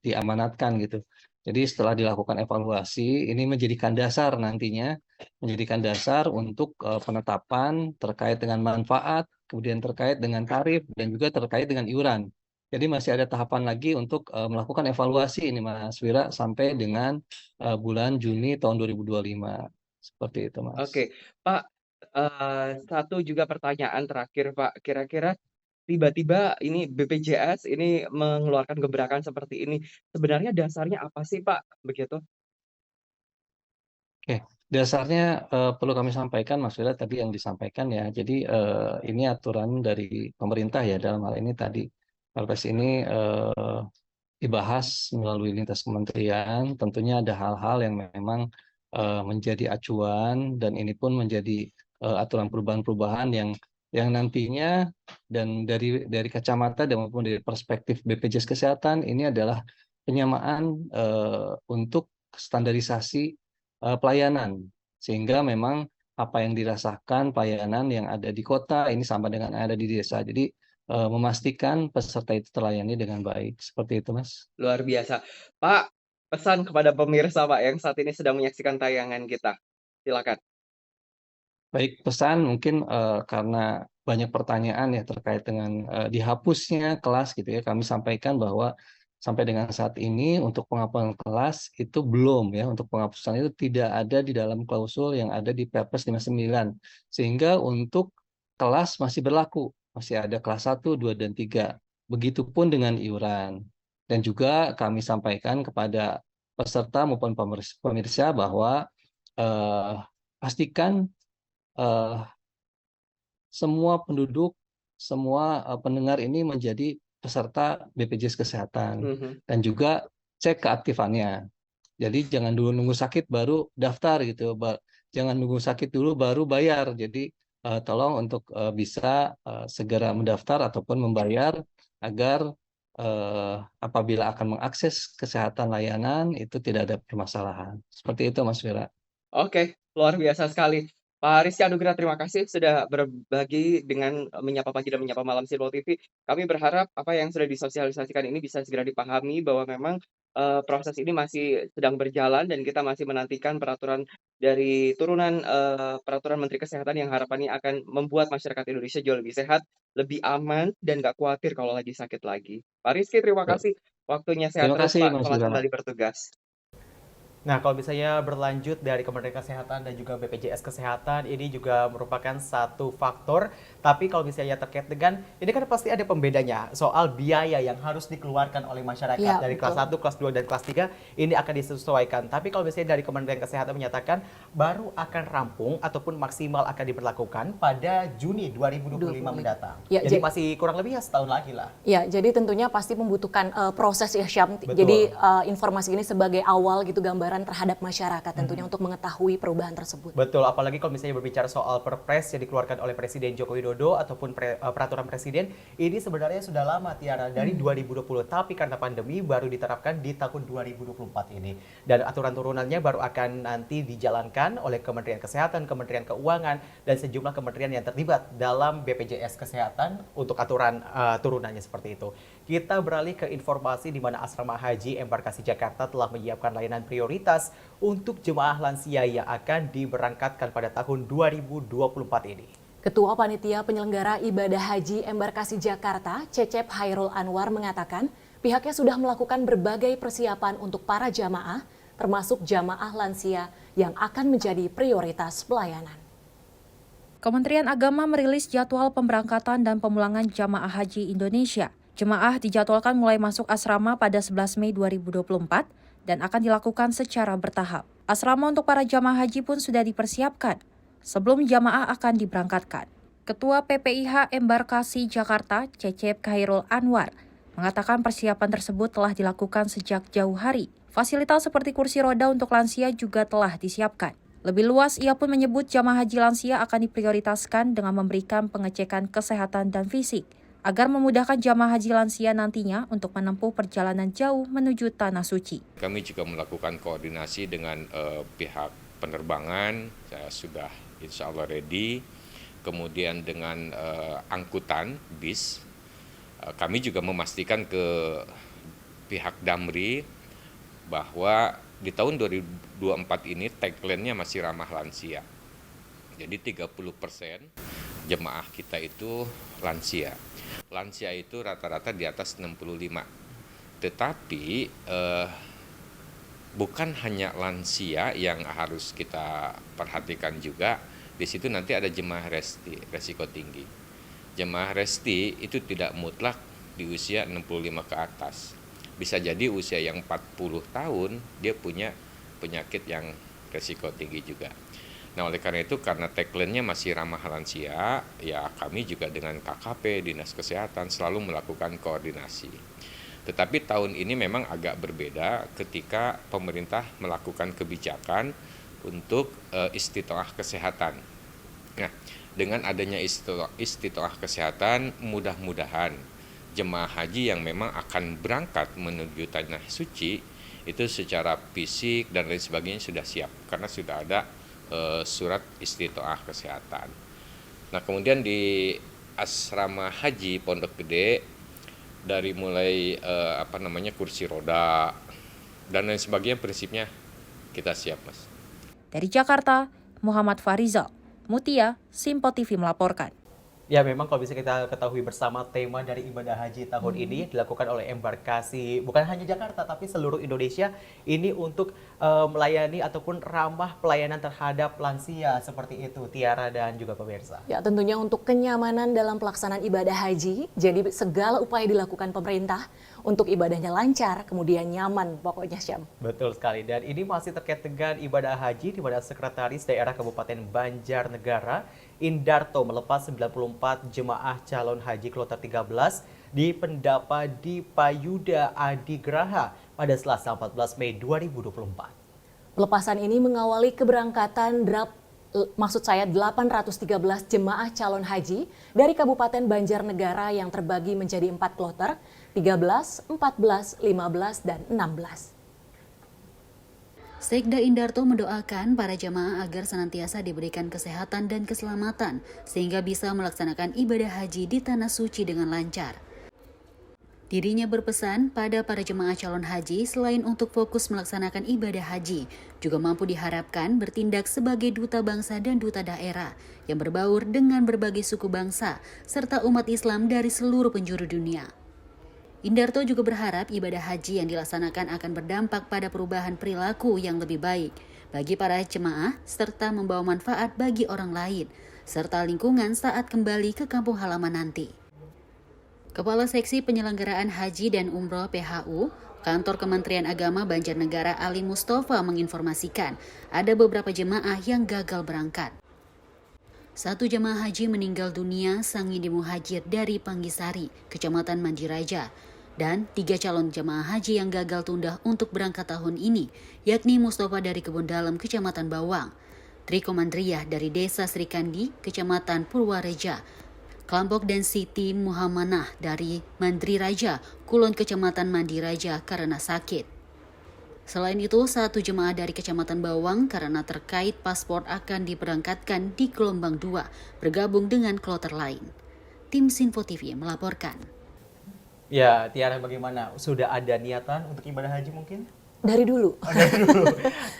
diamanatkan gitu. Jadi setelah dilakukan evaluasi, ini menjadikan dasar nantinya, menjadikan dasar untuk penetapan terkait dengan manfaat, kemudian terkait dengan tarif, dan juga terkait dengan iuran. Jadi masih ada tahapan lagi untuk melakukan evaluasi ini Mas Wira sampai dengan bulan Juni tahun 2025. Seperti itu Mas. Oke, Pak, satu juga pertanyaan terakhir, Pak. Kira-kira tiba-tiba ini BPJS ini mengeluarkan gebrakan seperti ini, sebenarnya dasarnya apa sih, Pak? Begitu. Oke, dasarnya perlu kami sampaikan Mas Wira tadi yang disampaikan ya. Jadi ini aturan dari pemerintah ya dalam hal ini tadi Perpres ini dibahas melalui lintas kementerian. Tentunya ada hal-hal yang memang menjadi acuan dan ini pun menjadi aturan perubahan-perubahan yang nantinya dan dari kacamata dan maupun dari perspektif BPJS Kesehatan ini adalah penyamaan untuk standarisasi pelayanan, sehingga memang apa yang dirasakan pelayanan yang ada di kota ini sama dengan yang ada di desa. Jadi memastikan peserta itu terlayani dengan baik. Seperti itu, Mas. Luar biasa. Pak, pesan kepada pemirsa Pak yang saat ini sedang menyaksikan tayangan kita. Silakan. Baik, pesan mungkin, karena banyak pertanyaan ya terkait dengan, dihapusnya kelas gitu ya, kami sampaikan bahwa sampai dengan saat ini untuk penghapusan kelas itu belum ya, untuk penghapusan itu tidak ada di dalam klausul yang ada di Perpres 59. Sehingga untuk kelas masih berlaku, masih ada kelas 1, 2, dan 3. Begitupun dengan iuran. Dan juga kami sampaikan kepada peserta maupun pemirsa bahwa, pastikan eh, semua penduduk, semua pendengar ini menjadi peserta BPJS Kesehatan dan juga cek keaktifannya. Jadi jangan dulu nunggu sakit baru daftar gitu, jangan nunggu sakit dulu baru bayar. Jadi tolong untuk bisa segera mendaftar ataupun membayar agar apabila akan mengakses kesehatan layanan itu tidak ada permasalahan. Seperti itu, Mas Wira. Oke, luar biasa sekali. Pak Rizky Anugrah, terima kasih sudah berbagi dengan Menyapa Pagi dan Menyapa Malam Sirbol TV. Kami berharap apa yang sudah disosialisasikan ini bisa segera dipahami bahwa memang proses ini masih sedang berjalan dan kita masih menantikan peraturan dari turunan peraturan Menteri Kesehatan yang harapannya akan membuat masyarakat Indonesia jauh lebih sehat, lebih aman, dan nggak khawatir kalau lagi sakit lagi. Pak Rizky, terima kasih. Waktunya sehat Terima terus, kasih, Pak. Mas Selamat Wira. kembali bertugas. Nah, kalau misalnya berlanjut dari Kementerian Kesehatan dan juga BPJS Kesehatan, ini juga merupakan satu faktor. Tapi kalau misalnya terkait dengan, ini kan pasti ada pembedanya soal biaya yang harus dikeluarkan oleh masyarakat. Ya, Dari kelas 1, kelas 2, dan kelas 3, ini akan disesuaikan. Tapi kalau misalnya dari Kementerian Kesehatan menyatakan, baru akan rampung ataupun maksimal akan diberlakukan pada Juni 2025 mendatang. Ya, jadi masih kurang lebih ya setahun lagi lah. Ya, jadi tentunya pasti membutuhkan proses ya, Syam. Betul. Jadi informasi ini sebagai awal gitu gambaran terhadap masyarakat tentunya untuk mengetahui perubahan tersebut. Betul, apalagi kalau misalnya berbicara soal perpres yang dikeluarkan oleh Presiden Joko Widodo ataupun peraturan Presiden, ini sebenarnya sudah lama Tiara, dari 2020, tapi karena pandemi baru diterapkan di tahun 2024 ini. Dan aturan turunannya baru akan nanti dijalankan oleh Kementerian Kesehatan, Kementerian Keuangan, dan sejumlah kementerian yang terlibat dalam BPJS Kesehatan untuk aturan turunannya seperti itu. Kita beralih ke informasi di mana Asrama Haji Embarkasi Jakarta telah menyiapkan layanan prioritas untuk jemaah lansia yang akan diberangkatkan pada tahun 2024 ini. Ketua Panitia Penyelenggara Ibadah Haji Embarkasi Jakarta, Cecep Hairul Anwar mengatakan pihaknya sudah melakukan berbagai persiapan untuk para jamaah, termasuk jamaah lansia yang akan menjadi prioritas pelayanan. Kementerian Agama merilis jadwal pemberangkatan dan pemulangan jamaah haji Indonesia. Jemaah dijadwalkan mulai masuk asrama pada 11 Mei 2024 dan akan dilakukan secara bertahap. Asrama untuk para jamaah haji pun sudah dipersiapkan sebelum jamaah akan diberangkatkan. Ketua PPIH Embarkasi Jakarta, Cecep Hairul Anwar, mengatakan persiapan tersebut telah dilakukan sejak jauh hari. Fasilitas seperti kursi roda untuk lansia juga telah disiapkan. Lebih luas, ia pun menyebut jamaah haji lansia akan diprioritaskan dengan memberikan pengecekan kesehatan dan fisik, agar memudahkan jamaah haji lansia nantinya untuk menempuh perjalanan jauh menuju Tanah Suci. Kami juga melakukan koordinasi dengan pihak penerbangan, saya sudah insya Allah ready, kemudian dengan angkutan, bis, kami juga memastikan ke pihak Damri bahwa di tahun 2024 ini tagline-nya masih ramah lansia. Jadi 30% jemaah kita itu lansia. Lansia itu rata-rata di atas 65. Tetapi bukan hanya lansia yang harus kita perhatikan juga. Di situ nanti ada jemaah resti, resiko tinggi. Jemaah resti itu tidak mutlak di usia 65 ke atas. Bisa jadi usia yang 40 tahun dia punya penyakit yang resiko tinggi juga. Nah, oleh karena itu, karena tagline-nya masih ramah lansia, ya kami juga dengan KKP, Dinas Kesehatan, selalu melakukan koordinasi. Tetapi tahun ini memang agak berbeda ketika pemerintah melakukan kebijakan untuk istitoah kesehatan. Nah, dengan adanya istitoah kesehatan, mudah-mudahan jemaah haji yang memang akan berangkat menuju Tanah Suci itu secara fisik dan lain sebagainya sudah siap karena sudah ada surat istitoah kesehatan. Nah, kemudian di asrama haji Pondok Gede, dari mulai kursi roda dan lain sebagainya, prinsipnya kita siap, Mas. Dari Jakarta, Muhammad Farizal, Mutia, Simpo TV melaporkan. Ya, memang kalau bisa kita ketahui bersama, tema dari ibadah haji tahun ini dilakukan oleh embarkasi bukan hanya Jakarta tapi seluruh Indonesia, ini untuk melayani ataupun ramah pelayanan terhadap lansia seperti itu, Tiara dan juga pemirsa. Ya, tentunya untuk kenyamanan dalam pelaksanaan ibadah haji, jadi segala upaya dilakukan pemerintah untuk ibadahnya lancar, kemudian nyaman pokoknya, Syam. Betul sekali, dan ini masih terkait dengan ibadah haji, di mana Sekretaris Daerah Kabupaten Banjarnegara Indarto melepas 94 jemaah calon haji kloter 13 di Pendapa di Payuda Adigraha pada Selasa 14 Mei 2024. Pelepasan ini mengawali keberangkatan 813 jemaah calon haji dari Kabupaten Banjarnegara yang terbagi menjadi 4 kloter, 13, 14, 15, dan 16. Sekda Indarto mendoakan para jamaah agar senantiasa diberikan kesehatan dan keselamatan sehingga bisa melaksanakan ibadah haji di Tanah Suci dengan lancar. Dirinya berpesan pada para jemaah calon haji selain untuk fokus melaksanakan ibadah haji, juga mampu diharapkan bertindak sebagai duta bangsa dan duta daerah yang berbaur dengan berbagai suku bangsa serta umat Islam dari seluruh penjuru dunia. Indarto juga berharap ibadah haji yang dilaksanakan akan berdampak pada perubahan perilaku yang lebih baik bagi para jemaah serta membawa manfaat bagi orang lain serta lingkungan saat kembali ke kampung halaman nanti. Kepala Seksi Penyelenggaraan Haji dan Umroh PHU, Kantor Kementerian Agama Banjarnegara Ali Mustafa menginformasikan ada beberapa jemaah yang gagal berangkat. 1 jemaah haji meninggal dunia Sangidi Muhajir dari Panggisari, Kecamatan Mandiraja, dan 3 calon jemaah haji yang gagal tunda untuk berangkat tahun ini, yakni Mustafa dari Kebun Dalam, Kecamatan Bawang, Tri Komandriyah dari Desa Srikandi, Kecamatan Purwareja, Kelompok dan Siti Muhammanah dari Mandri Raja, Kulon, Kecamatan Mandiraja karena sakit. Selain itu, 1 jemaah dari Kecamatan Bawang karena terkait paspor akan diberangkatkan di gelombang 2, bergabung dengan kloter lain. Tim Sinfo TV melaporkan. Ya, Tiara, bagaimana? Sudah ada niatan untuk ibadah haji mungkin? Dari dulu. Oh, dari dulu.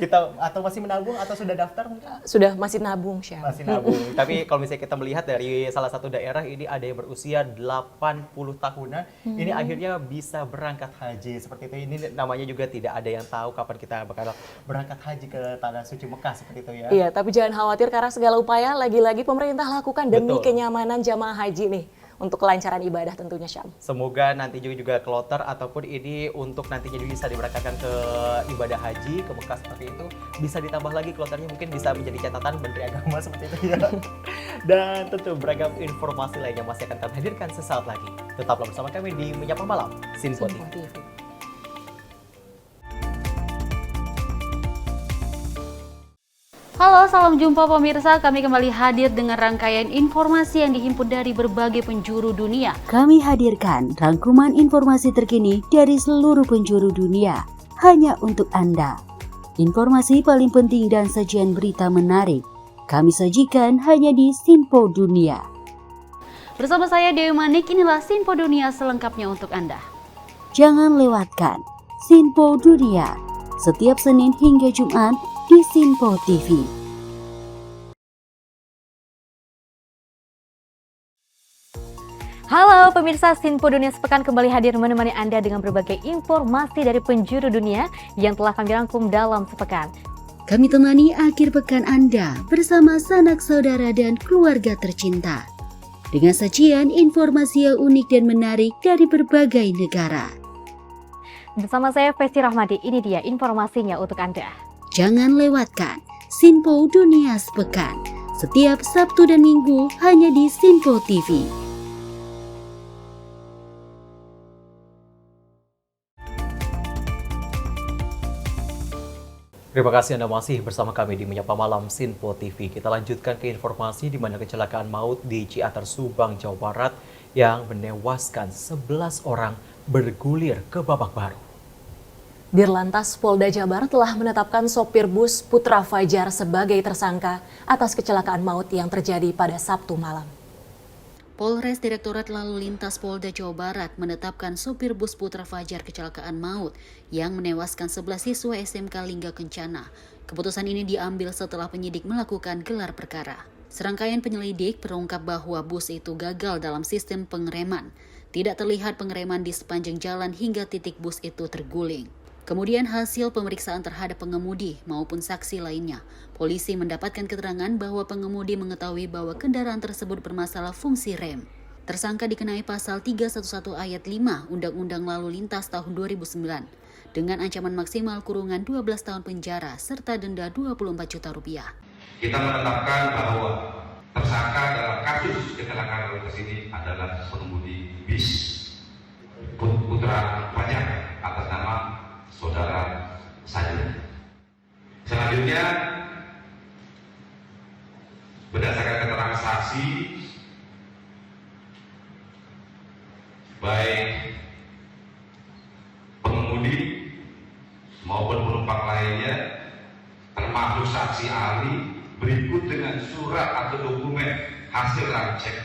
Kita atau masih menabung atau sudah daftar mungkin? Sudah, masih nabung, Syam. Masih nabung. Tapi kalau misalnya kita melihat dari salah satu daerah ini ada yang berusia 80 tahunan, ini akhirnya bisa berangkat haji seperti itu. Ini namanya juga tidak ada yang tahu kapan kita bakal berangkat haji ke Tanah Suci Mekah seperti itu ya. Iya, tapi jangan khawatir karena segala upaya lagi-lagi pemerintah lakukan demi kenyamanan jamaah haji nih. Untuk kelancaran ibadah tentunya, Syam. Semoga nanti juga kloter ataupun ini untuk nantinya juga bisa diberangkatkan ke ibadah haji ke Mekah seperti itu, bisa ditambah lagi kloternya, mungkin bisa menjadi catatan Menteri Agama seperti itu ya. Dan tentu beragam informasi lainnya masih akan kami hadirkan sesaat lagi. Tetaplah bersama kami di Menyapa Malam Sinfo TV. Halo, salam jumpa pemirsa. Kami kembali hadir dengan rangkaian informasi yang dihimpun dari berbagai penjuru dunia. Kami hadirkan rangkuman informasi terkini dari seluruh penjuru dunia hanya untuk Anda. Informasi paling penting dan sajian berita menarik kami sajikan hanya di Sinpo Dunia. Bersama saya Dewi Manik, inilah Sinpo Dunia selengkapnya untuk Anda. Jangan lewatkan Sinpo Dunia setiap Senin hingga Jumat di Sinpo TV. Halo pemirsa, Sinpo Dunia sepekan kembali hadir menemani Anda dengan berbagai informasi dari penjuru dunia yang telah kami rangkum dalam sepekan. Kami temani akhir pekan Anda bersama sanak saudara dan keluarga tercinta dengan sajian informasi yang unik dan menarik dari berbagai negara. Bersama saya Festi Rahmadi, ini dia informasinya untuk Anda. Jangan lewatkan Sinpo Dunia sepekan setiap Sabtu dan Minggu hanya di Sinpo TV. Terima kasih Anda masih bersama kami di Menyapa Malam Sinpo TV. Kita lanjutkan ke informasi di mana kecelakaan maut di Ciater, Subang, Jawa Barat yang menewaskan 11 orang bergulir ke babak baru. Dirlantas Polda Jabar telah menetapkan sopir bus Putra Fajar sebagai tersangka atas kecelakaan maut yang terjadi pada Sabtu malam. Polres Direktorat Lalu Lintas Polda Jawa Barat menetapkan sopir bus Putra Fajar kecelakaan maut yang menewaskan 11 siswa SMK Lingga Kencana. Keputusan ini diambil setelah penyidik melakukan gelar perkara. Serangkaian penyelidik terungkap bahwa bus itu gagal dalam sistem pengereman. Tidak terlihat pengereman di sepanjang jalan hingga titik bus itu terguling. Kemudian hasil pemeriksaan terhadap pengemudi maupun saksi lainnya, polisi mendapatkan keterangan bahwa pengemudi mengetahui bahwa kendaraan tersebut bermasalah fungsi rem. Tersangka dikenai pasal 311 ayat 5 Undang-Undang Lalu Lintas tahun 2009 dengan ancaman maksimal kurungan 12 tahun penjara serta denda 24 juta rupiah. Kita menetapkan bahwa tersangka dalam kasus kecelakaan lalu lintas ini adalah pengemudi bis Putra Fajar atas nama saudara saya. Selanjutnya, berdasarkan keterangan saksi, baik pengemudi maupun penumpang lainnya, termasuk saksi ahli, berikut dengan surat atau dokumen hasil ramcek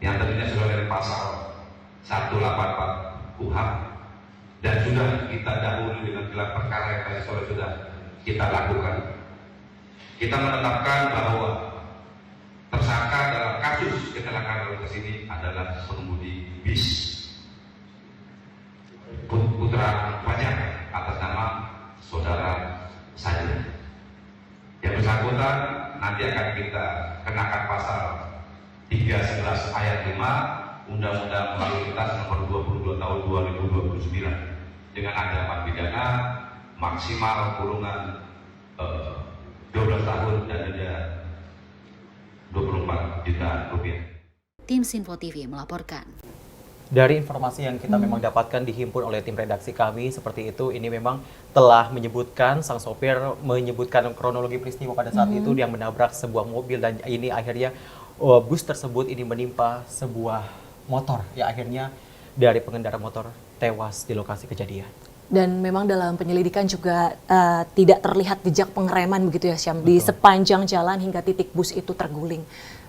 yang tentunya sudah dari pasal 184 KUHP. Dan sudah kita dahului dengan gelar perkara yang tadi sore sudah kita lakukan. Kita menetapkan bahwa tersangka dalam kasus kecelakaan lalu lintas ini adalah pengemudi bis Putra Fajar atas nama saudara saya. Yang bersangkutan nanti akan kita kenakan pasal 311 ayat 5 Undang-Undang Lalu Lintas nomor 22 tahun 2029 dengan ancaman pidana maksimal kurungan 12 tahun dan denda 24 juta rupiah. Tim Sinfo TV melaporkan. Dari informasi yang kita memang dapatkan dihimpun oleh tim redaksi kami seperti itu, ini memang telah menyebutkan sang sopir menyebutkan kronologi peristiwa pada saat itu dia menabrak sebuah mobil dan ini akhirnya bus tersebut ini menimpa sebuah motor, ya akhirnya dari pengendara motor tewas di lokasi kejadian. Dan memang dalam penyelidikan juga tidak terlihat jejak pengereman begitu ya Syam, di sepanjang jalan hingga titik bus itu terguling.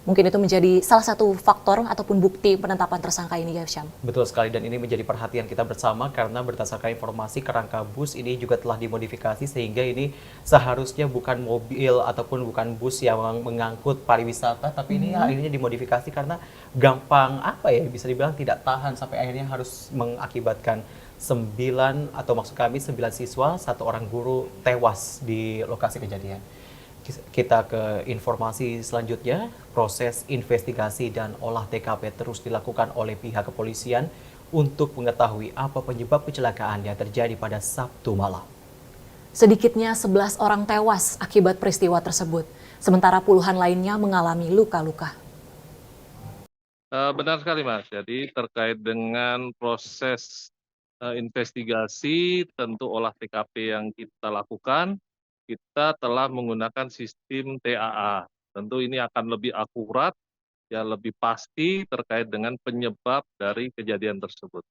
Mungkin itu menjadi salah satu faktor ataupun bukti penetapan tersangka ini ya Syam. Betul sekali, dan ini menjadi perhatian kita bersama karena berdasarkan informasi kerangka bus ini juga telah dimodifikasi sehingga ini seharusnya bukan mobil ataupun bukan bus yang mengangkut pariwisata, tapi ini akhirnya dimodifikasi karena gampang bisa dibilang tidak tahan sampai akhirnya harus mengakibatkan 9 siswa, 1 orang guru tewas di lokasi kejadian. Kita ke informasi selanjutnya, proses investigasi dan olah TKP terus dilakukan oleh pihak kepolisian untuk mengetahui apa penyebab kecelakaan yang terjadi pada Sabtu malam. Sedikitnya 11 orang tewas akibat peristiwa tersebut, sementara puluhan lainnya mengalami luka-luka. Benar sekali Mas, jadi terkait dengan proses investigasi, tentu olah TKP yang kita lakukan, kita telah menggunakan sistem TAA. Tentu ini akan lebih akurat, ya lebih pasti terkait dengan penyebab dari kejadian tersebut.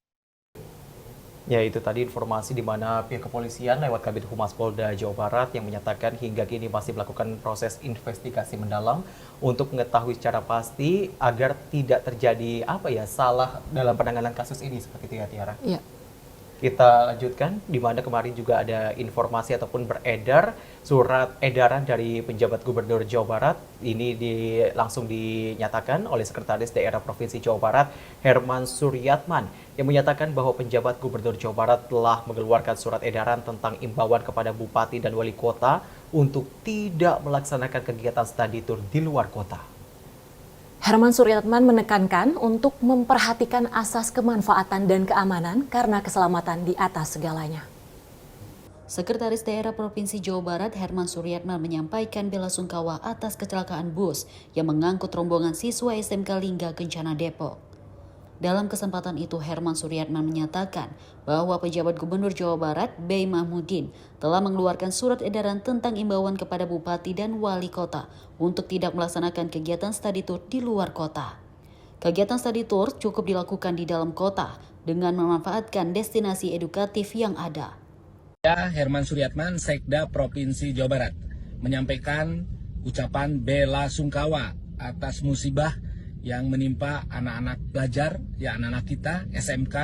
Ya, itu tadi informasi di mana pihak kepolisian lewat Kabid Humas Polda Jawa Barat yang menyatakan hingga kini masih melakukan proses investigasi mendalam untuk mengetahui secara pasti agar tidak terjadi salah dalam penanganan kasus ini seperti itu ya Tiara. Iya. Kita lanjutkan, di mana kemarin juga ada informasi ataupun beredar surat edaran dari penjabat Gubernur Jawa Barat. Ini langsung dinyatakan oleh Sekretaris Daerah Provinsi Jawa Barat, Herman Suryatman, yang menyatakan bahwa penjabat Gubernur Jawa Barat telah mengeluarkan surat edaran tentang imbauan kepada Bupati dan Wali Kota untuk tidak melaksanakan kegiatan study tour di luar kota. Herman Suryatman menekankan untuk memperhatikan asas kemanfaatan dan keamanan karena keselamatan di atas segalanya. Sekretaris Daerah Provinsi Jawa Barat Herman Suryatman menyampaikan bela sungkawa atas kecelakaan bus yang mengangkut rombongan siswa SMK Lingga Kencana Depok. Dalam kesempatan itu, Herman Suryatman menyatakan bahwa pejabat Gubernur Jawa Barat, B. Mahmudin, telah mengeluarkan surat edaran tentang imbauan kepada Bupati dan Wali Kota untuk tidak melaksanakan kegiatan study tour di luar kota. Kegiatan study tour cukup dilakukan di dalam kota dengan memanfaatkan destinasi edukatif yang ada. Herman Suryatman, Sekda Provinsi Jawa Barat, menyampaikan ucapan bela sungkawa atas musibah yang menimpa anak-anak pelajar, ya anak-anak kita SMK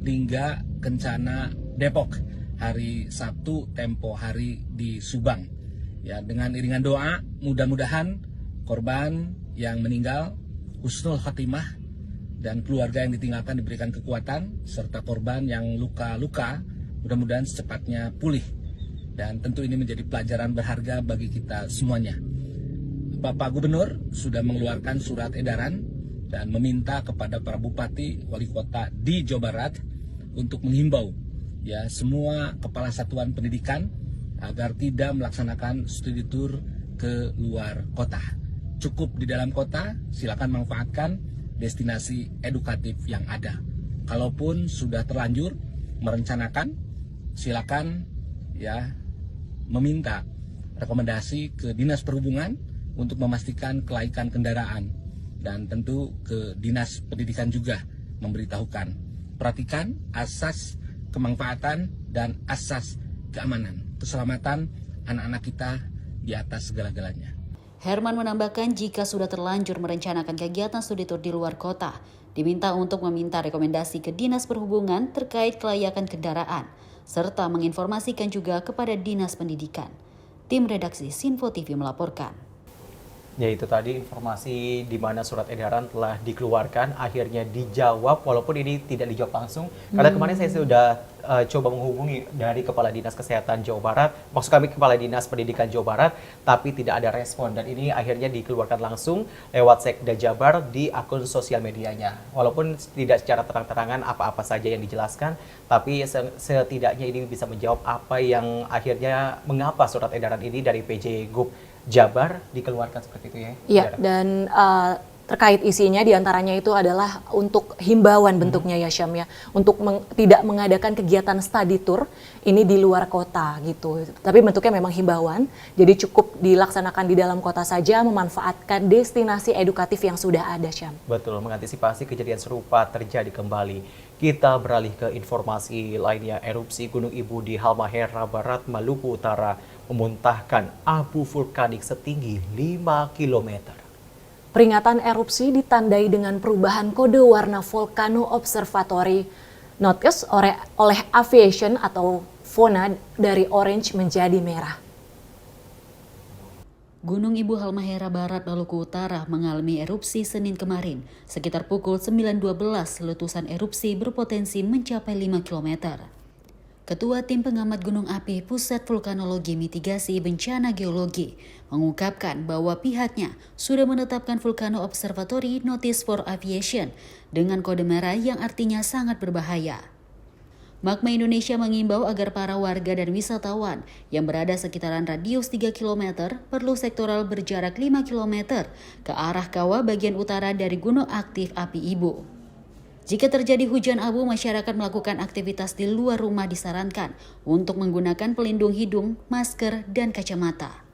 Lingga Kencana Depok hari Sabtu tempo hari di Subang. Ya, dengan iringan doa mudah-mudahan korban yang meninggal husnul khotimah dan keluarga yang ditinggalkan diberikan kekuatan, serta korban yang luka-luka mudah-mudahan secepatnya pulih. Dan tentu ini menjadi pelajaran berharga bagi kita semuanya. Bapak Gubernur sudah mengeluarkan surat edaran dan meminta kepada para bupati, wali kota di Jawa Barat untuk menghimbau ya semua kepala satuan pendidikan agar tidak melaksanakan studi tour ke luar kota. Cukup di dalam kota, silakan manfaatkan destinasi edukatif yang ada. Kalaupun sudah terlanjur merencanakan, silakan ya meminta rekomendasi ke Dinas Perhubungan untuk memastikan kelaikan kendaraan, dan tentu ke Dinas Pendidikan juga memberitahukan. Perhatikan asas kemanfaatan dan asas keamanan, keselamatan anak-anak kita di atas segala-galanya. Herman menambahkan jika sudah terlanjur merencanakan kegiatan studi tour di luar kota, diminta untuk meminta rekomendasi ke Dinas Perhubungan terkait kelayakan kendaraan, serta menginformasikan juga kepada Dinas Pendidikan. Tim redaksi Sinfo TV melaporkan. Ya, itu tadi informasi di mana surat edaran telah dikeluarkan akhirnya dijawab, walaupun ini tidak dijawab langsung karena kemarin saya sudah coba menghubungi dari Kepala Dinas Kesehatan Jawa Barat, maksud kami Kepala Dinas Pendidikan Jawa Barat, tapi tidak ada respon, dan ini akhirnya dikeluarkan langsung lewat Sekda Jabar di akun sosial medianya. Walaupun tidak secara terang-terangan apa-apa saja yang dijelaskan, tapi setidaknya ini bisa menjawab apa yang akhirnya mengapa surat edaran ini dari PJ Gub Jabar dikeluarkan seperti itu ya. Iya, dan terkait isinya diantaranya itu adalah untuk himbauan bentuknya ya Syam ya, untuk tidak mengadakan kegiatan study tour ini di luar kota gitu. Tapi bentuknya memang himbauan, jadi cukup dilaksanakan di dalam kota saja, memanfaatkan destinasi edukatif yang sudah ada Syam. Betul, mengantisipasi kejadian serupa terjadi kembali. Kita beralih ke informasi lainnya. Erupsi Gunung Ibu di Halmahera Barat, Maluku Utara memuntahkan abu vulkanik setinggi 5 km. Peringatan erupsi ditandai dengan perubahan kode warna Volcano Observatory Notice oleh Aviation atau VONA dari orange menjadi merah. Gunung Ibu Halmahera Barat, Maluku Utara mengalami erupsi Senin kemarin. Sekitar pukul 9.12, letusan erupsi berpotensi mencapai 5 km. Ketua Tim Pengamat Gunung Api Pusat Vulkanologi Mitigasi Bencana Geologi mengungkapkan bahwa pihaknya sudah menetapkan Volcano Observatory Notice for Aviation dengan kode merah yang artinya sangat berbahaya. Magma Indonesia mengimbau agar para warga dan wisatawan yang berada sekitaran radius 3 km perlu sektoral berjarak 5 km ke arah kawah bagian utara dari gunung aktif api Ibu. Jika terjadi hujan abu, masyarakat melakukan aktivitas di luar rumah disarankan untuk menggunakan pelindung hidung, masker, dan kacamata.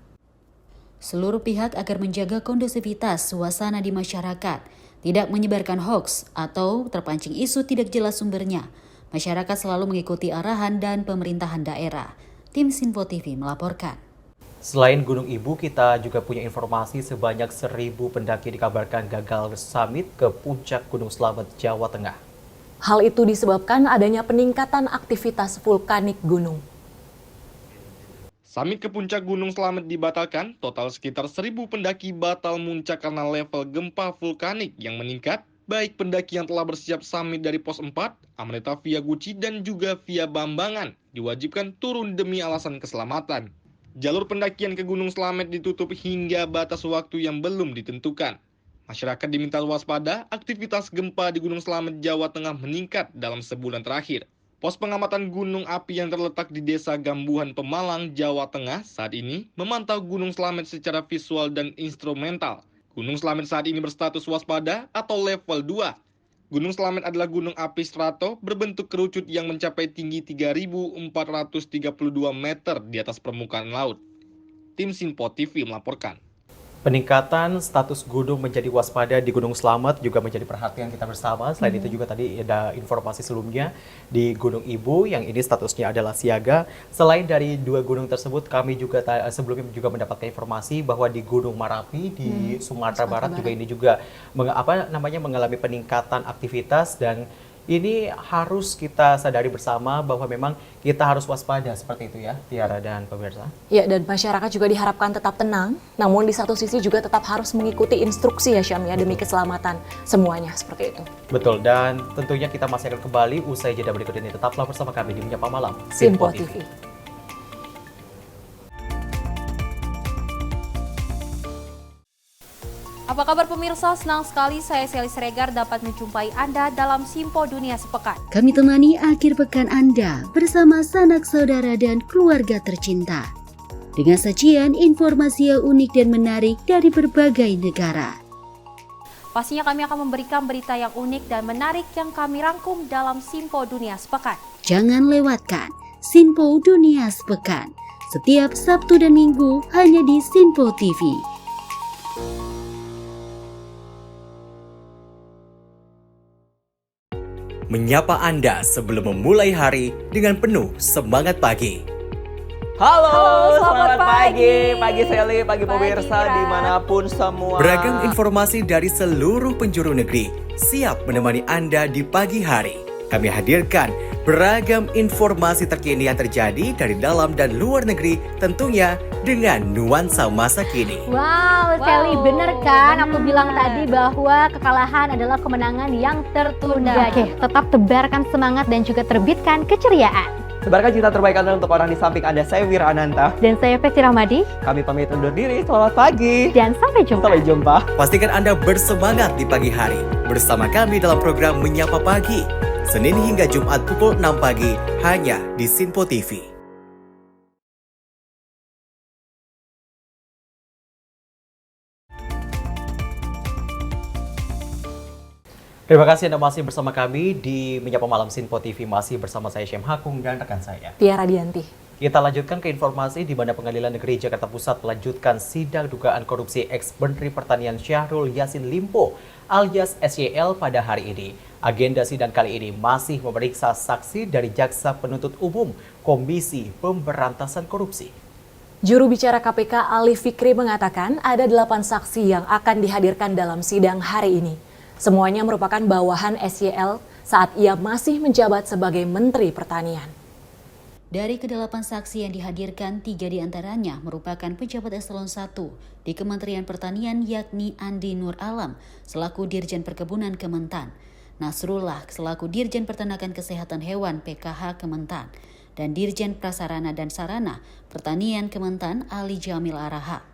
Seluruh pihak agar menjaga kondusivitas suasana di masyarakat, tidak menyebarkan hoaks atau terpancing isu tidak jelas sumbernya. Masyarakat selalu mengikuti arahan dan pemerintahan daerah. Tim Sinfo TV melaporkan. Selain Gunung Ibu, kita juga punya informasi sebanyak 1.000 pendaki dikabarkan gagal summit ke puncak Gunung Slamet, Jawa Tengah. Hal itu disebabkan adanya peningkatan aktivitas vulkanik gunung. Summit ke puncak Gunung Slamet dibatalkan, total sekitar 1.000 pendaki batal muncak karena level gempa vulkanik yang meningkat, baik pendaki yang telah bersiap summit dari pos 4, Amanita via Guci dan juga via Bambangan, diwajibkan turun demi alasan keselamatan. Jalur pendakian ke Gunung Slamet ditutup hingga batas waktu yang belum ditentukan. Masyarakat diminta waspada, aktivitas gempa di Gunung Slamet, Jawa Tengah meningkat dalam sebulan terakhir. Pos pengamatan gunung api yang terletak di Desa Gambuhan, Pemalang, Jawa Tengah saat ini memantau Gunung Slamet secara visual dan instrumental. Gunung Slamet saat ini berstatus waspada atau level 2. Gunung Slamet adalah gunung api strato berbentuk kerucut yang mencapai tinggi 3.432 meter di atas permukaan laut. Tim Sinfo TV melaporkan. Peningkatan status gunung menjadi waspada di Gunung Slamet juga menjadi perhatian kita bersama. Selain itu juga tadi ada informasi sebelumnya di Gunung Ibu yang ini statusnya adalah siaga. Selain dari dua gunung tersebut, kami juga sebelumnya juga mendapatkan informasi bahwa di Gunung Marapi di Sumatera Barat juga ini juga mengalami peningkatan aktivitas, dan ini harus kita sadari bersama bahwa memang kita harus waspada seperti itu ya, Tiara dan pemirsa. Ya, dan masyarakat juga diharapkan tetap tenang, namun di satu sisi juga tetap harus mengikuti instruksi ya Syam ya, demi keselamatan semuanya seperti itu. Betul, dan tentunya kita masih akan kembali usai jeda berikut ini. Tetaplah bersama kami di Menyapa Malam Simpo TV. Apa kabar pemirsa? Senang sekali saya Sally Siregar dapat menjumpai Anda dalam Simpo Dunia Sepekan. Kami temani akhir pekan Anda bersama sanak saudara dan keluarga tercinta. Dengan sajian informasi yang unik dan menarik dari berbagai negara. Pastinya kami akan memberikan berita yang unik dan menarik yang kami rangkum dalam Simpo Dunia Sepekan. Jangan lewatkan Simpo Dunia Sepekan setiap Sabtu dan Minggu hanya di Simpo TV. Menyapa Anda sebelum memulai hari dengan penuh semangat pagi. Halo, selamat pagi. Pagi Sally, pagi pemirsa dimanapun semua. Beragam informasi dari seluruh penjuru negeri siap menemani Anda di pagi hari. Kami hadirkan beragam informasi terkini yang terjadi dari dalam dan luar negeri, tentunya dengan nuansa masa kini. Wow, Sally, bener kan? Aku bilang tadi bahwa kekalahan adalah kemenangan yang tertunda. Oke, tetap tebarkan semangat dan juga terbitkan keceriaan. Sebarkan cinta terbaik Anda untuk orang di samping Anda. Saya Wira Ananta. Dan saya Fekti Rahmadi. Kami pamit undur diri. Selamat pagi. Dan sampai jumpa. Sampai jumpa. Pastikan Anda bersemangat di pagi hari bersama kami dalam program Menyapa Pagi. Senin hingga Jumat pukul 6 pagi hanya di Simpo TV. Terima kasih Anda masih bersama kami di Menyapa Malam Simpo TV, masih bersama saya Syem Hakung dan rekan saya Tiara Dianti. Kita lanjutkan ke informasi di mana Pengadilan Negeri Jakarta Pusat melanjutkan sidang dugaan korupsi ex-Menteri Pertanian Syahrul Yassin Limpo alias SYL pada hari ini. Agenda sidang kali ini masih memeriksa saksi dari Jaksa Penuntut Umum Komisi Pemberantasan Korupsi. Juru bicara KPK Ali Fikri mengatakan ada 8 saksi yang akan dihadirkan dalam sidang hari ini. Semuanya merupakan bawahan SYL saat ia masih menjabat sebagai Menteri Pertanian. Dari ke-8 saksi yang dihadirkan, 3 diantaranya merupakan pejabat eselon 1 di Kementerian Pertanian, yakni Andi Nur Alam selaku Dirjen Perkebunan Kementan, Nasrullah selaku Dirjen Peternakan Kesehatan Hewan PKH Kementan, dan Dirjen Prasarana dan Sarana Pertanian Kementan Ali Jamil Araha.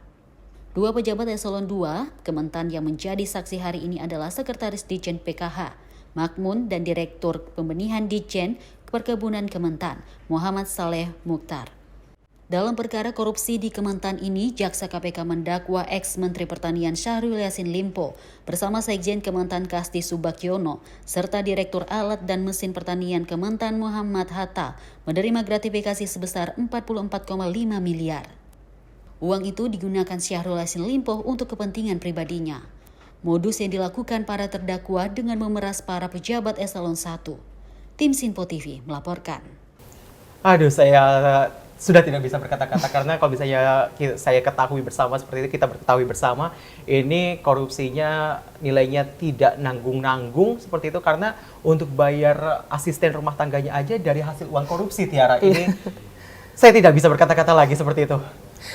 2 pejabat eselon 2 Kementan yang menjadi saksi hari ini adalah Sekretaris Ditjen PKH Makmun dan Direktur Pembenihan Ditjen Perkebunan Kementan Muhammad Saleh Mukhtar. Dalam perkara korupsi di Kementan ini, Jaksa KPK mendakwa ex-Menteri Pertanian Syahrul Yassin Limpo bersama Sekjen Kementan Kasti Subakyono serta Direktur Alat dan Mesin Pertanian Kementan Muhammad Hatta menerima gratifikasi sebesar 44,5 miliar. Uang itu digunakan Syahrul Yassin Limpo untuk kepentingan pribadinya. Modus yang dilakukan para terdakwa dengan memeras para pejabat eselon 1. Tim Simpo TV melaporkan. Aduh, saya sudah tidak bisa berkata-kata karena kalau misalnya saya ketahui bersama seperti itu, kita ketahui bersama ini korupsinya nilainya tidak nanggung-nanggung seperti itu, karena untuk bayar asisten rumah tangganya aja dari hasil uang korupsi, Tiara. Ini saya tidak bisa berkata-kata lagi seperti itu.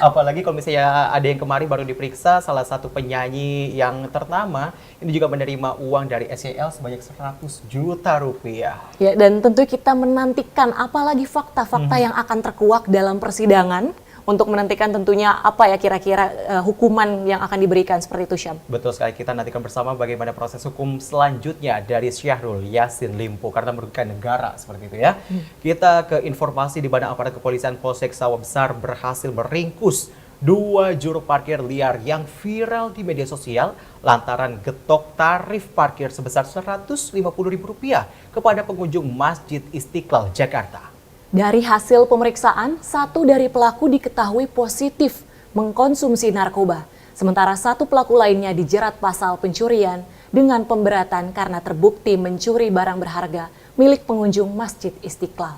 Apalagi kalau misalnya ada yang kemarin baru diperiksa, salah satu penyanyi yang ternama ini juga menerima uang dari SYL sebanyak 100 juta rupiah. Ya, dan tentu kita menantikan apalagi fakta-fakta yang akan terkuak dalam persidangan untuk menantikan tentunya apa ya kira-kira hukuman yang akan diberikan seperti itu, Syam. Betul sekali, kita nantikan bersama bagaimana proses hukum selanjutnya dari Syahrul Yassin Limpo karena merugikan negara seperti itu ya. Kita ke informasi di mana aparat kepolisian Polsek Sawah Besar berhasil meringkus 2 juru parkir liar yang viral di media sosial lantaran getok tarif parkir sebesar Rp150.000 kepada pengunjung Masjid Istiqlal Jakarta. Dari hasil pemeriksaan, 1 dari pelaku diketahui positif mengkonsumsi narkoba. Sementara satu pelaku lainnya dijerat pasal pencurian dengan pemberatan karena terbukti mencuri barang berharga milik pengunjung Masjid Istiqlal.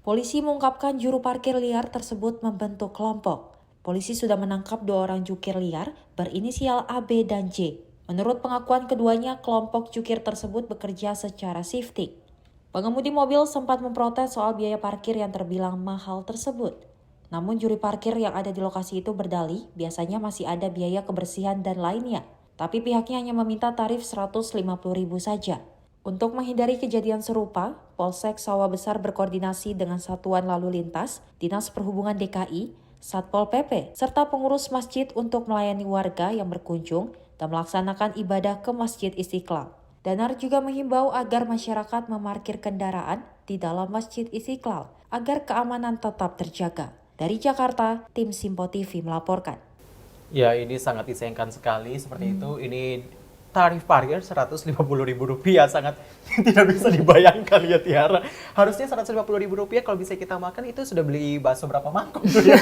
Polisi mengungkapkan juru parkir liar tersebut membentuk kelompok. Polisi sudah menangkap 2 orang jukir liar berinisial AB dan J. Menurut pengakuan keduanya, kelompok jukir tersebut bekerja secara shifting. Pengemudi mobil sempat memprotes soal biaya parkir yang terbilang mahal tersebut. Namun juru parkir yang ada di lokasi itu berdalih biasanya masih ada biaya kebersihan dan lainnya. Tapi pihaknya hanya meminta tarif Rp150.000 saja. Untuk menghindari kejadian serupa, Polsek Sawah Besar berkoordinasi dengan Satuan Lalu Lintas, Dinas Perhubungan DKI, Satpol PP, serta pengurus masjid untuk melayani warga yang berkunjung dan melaksanakan ibadah ke Masjid Istiqlal. Danar juga menghimbau agar masyarakat memarkir kendaraan di dalam Masjid Istiqlal agar keamanan tetap terjaga. Dari Jakarta, tim Simpo TV melaporkan. Ya, ini sangat disayangkan sekali seperti itu. Ini tarif parkir Rp150.000 sangat tidak bisa dibayangkan ya Tiara. Harusnya Rp150.000 kalau bisa kita makan itu sudah beli bakso berapa mangkok tuh ya.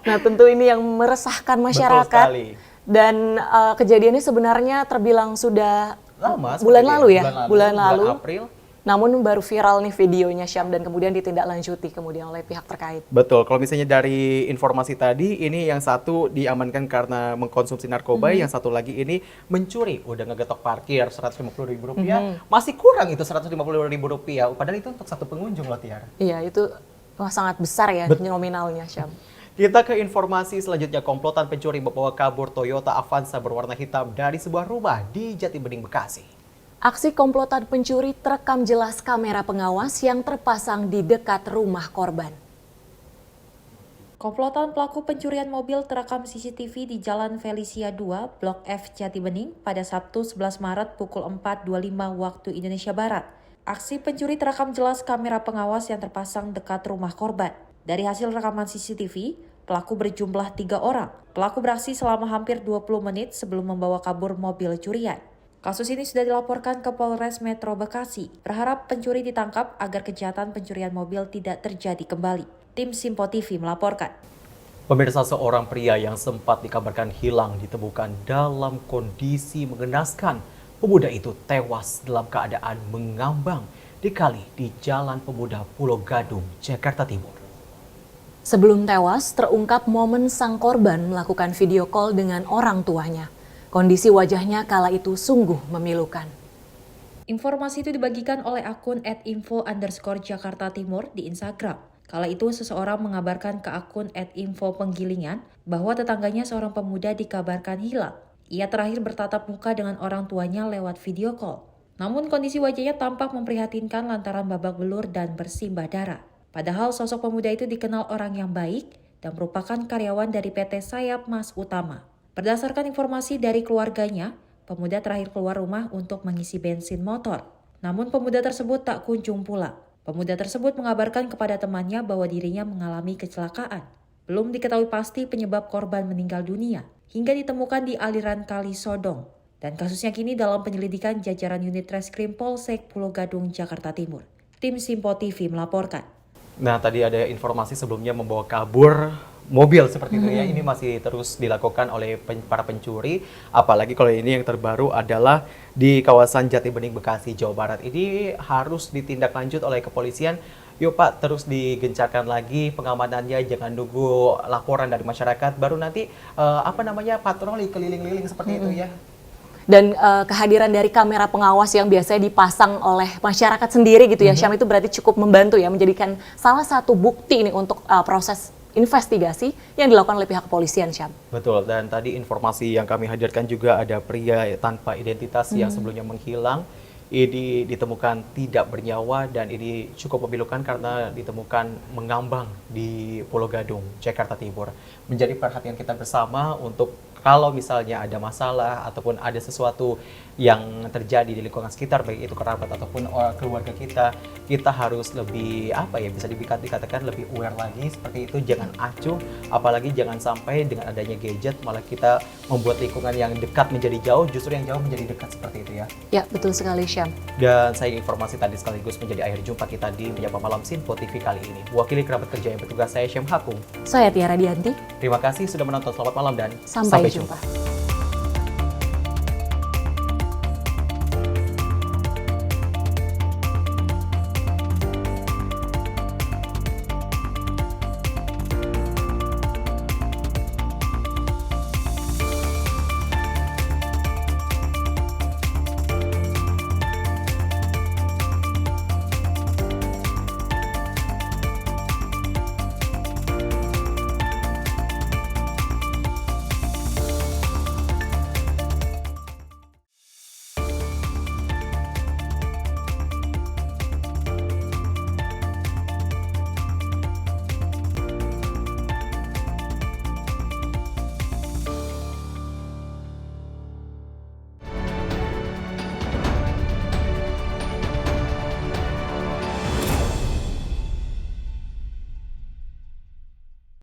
Nah tentu ini yang meresahkan masyarakat. Betul sekali. Dan kejadiannya sebenarnya terbilang sudah lama. Bulan lalu ya, bulan lalu. April. Namun baru viral nih videonya Syam dan kemudian ditindaklanjuti kemudian oleh pihak terkait. Betul, kalau misalnya dari informasi tadi, ini yang satu diamankan karena mengkonsumsi narkoba, yang satu lagi ini mencuri, udah ngegetok parkir Rp150.000, masih kurang itu Rp150.000, padahal itu untuk satu pengunjung loh Tiara. Iya, itu sangat besar ya nominalnya Syam. Kita ke informasi selanjutnya, komplotan pencuri membawa kabur Toyota Avanza berwarna hitam dari sebuah rumah di Jatibening, Bekasi. Aksi komplotan pencuri terekam jelas kamera pengawas yang terpasang di dekat rumah korban. Komplotan pelaku pencurian mobil terekam CCTV di Jalan Felicia 2, Blok F, Jatibening pada Sabtu 11 Maret pukul 4.25 waktu Indonesia Barat. Aksi pencuri terekam jelas kamera pengawas yang terpasang dekat rumah korban. Dari hasil rekaman CCTV, pelaku berjumlah 3 orang. Pelaku beraksi selama hampir 20 menit sebelum membawa kabur mobil curian. Kasus ini sudah dilaporkan ke Polres Metro Bekasi. Berharap pencuri ditangkap agar kejahatan pencurian mobil tidak terjadi kembali. Tim Simpo TV melaporkan. Pemirsa, seorang pria yang sempat dikabarkan hilang ditemukan dalam kondisi mengenaskan. Pemuda itu tewas dalam keadaan mengambang di kali di Jalan Pemuda Pulau Gadung, Jakarta Timur. Sebelum tewas, terungkap momen sang korban melakukan video call dengan orang tuanya. Kondisi wajahnya kala itu sungguh memilukan. Informasi itu dibagikan oleh akun @info_Jakarta Timur di Instagram. Kala itu seseorang mengabarkan ke akun @info_penggilingan bahwa tetangganya seorang pemuda dikabarkan hilang. Ia terakhir bertatap muka dengan orang tuanya lewat video call. Namun kondisi wajahnya tampak memprihatinkan lantaran babak belur dan bersimbah darah. Padahal sosok pemuda itu dikenal orang yang baik dan merupakan karyawan dari PT Sayap Mas Utama. Berdasarkan informasi dari keluarganya, pemuda terakhir keluar rumah untuk mengisi bensin motor. Namun pemuda tersebut tak kunjung pulang. Pemuda tersebut mengabarkan kepada temannya bahwa dirinya mengalami kecelakaan. Belum diketahui pasti penyebab korban meninggal dunia, hingga ditemukan di aliran Kali Sodong. Dan kasusnya kini dalam penyelidikan jajaran unit Reskrim Polsek Pulau Gadung, Jakarta Timur. Tim Simpo TV melaporkan. Nah, tadi ada informasi sebelumnya membawa kabur mobil seperti itu ya. Ini masih terus dilakukan oleh para pencuri. Apalagi kalau ini yang terbaru adalah di kawasan Jatibening, Bekasi, Jawa Barat. Ini harus ditindaklanjut oleh kepolisian. Yuk Pak, terus digencarkan lagi pengamanannya. Jangan nunggu laporan dari masyarakat. Baru nanti patroli keliling-keliling seperti itu ya. Dan kehadiran dari kamera pengawas yang biasanya dipasang oleh masyarakat sendiri gitu ya, Syam, itu berarti cukup membantu ya, menjadikan salah satu bukti ini untuk proses investigasi yang dilakukan oleh pihak kepolisian, Syam. Betul, dan tadi informasi yang kami hadirkan juga ada pria tanpa identitas yang sebelumnya menghilang. Ini ditemukan tidak bernyawa dan ini cukup memilukan karena ditemukan mengambang di Pulau Gadung, Jakarta Timur. Menjadi perhatian kita bersama untuk kalau misalnya ada masalah ataupun ada sesuatu yang terjadi di lingkungan sekitar, baik itu kerabat ataupun keluarga kita harus lebih bisa dikatakan lebih aware lagi seperti itu. Jangan acuh, apalagi jangan sampai dengan adanya gadget malah kita membuat lingkungan yang dekat menjadi jauh, justru yang jauh menjadi dekat seperti itu ya. Ya, betul sekali, Syam. Dan saya informasi tadi sekaligus menjadi akhir jumpa kita di Menyapa Malam Simpo TV kali ini. Wakili kerabat kerja yang bertugas, saya Syam Hakung. Saya Tiara Dianti. Terima kasih sudah menonton, selamat malam dan Sampai jumpa.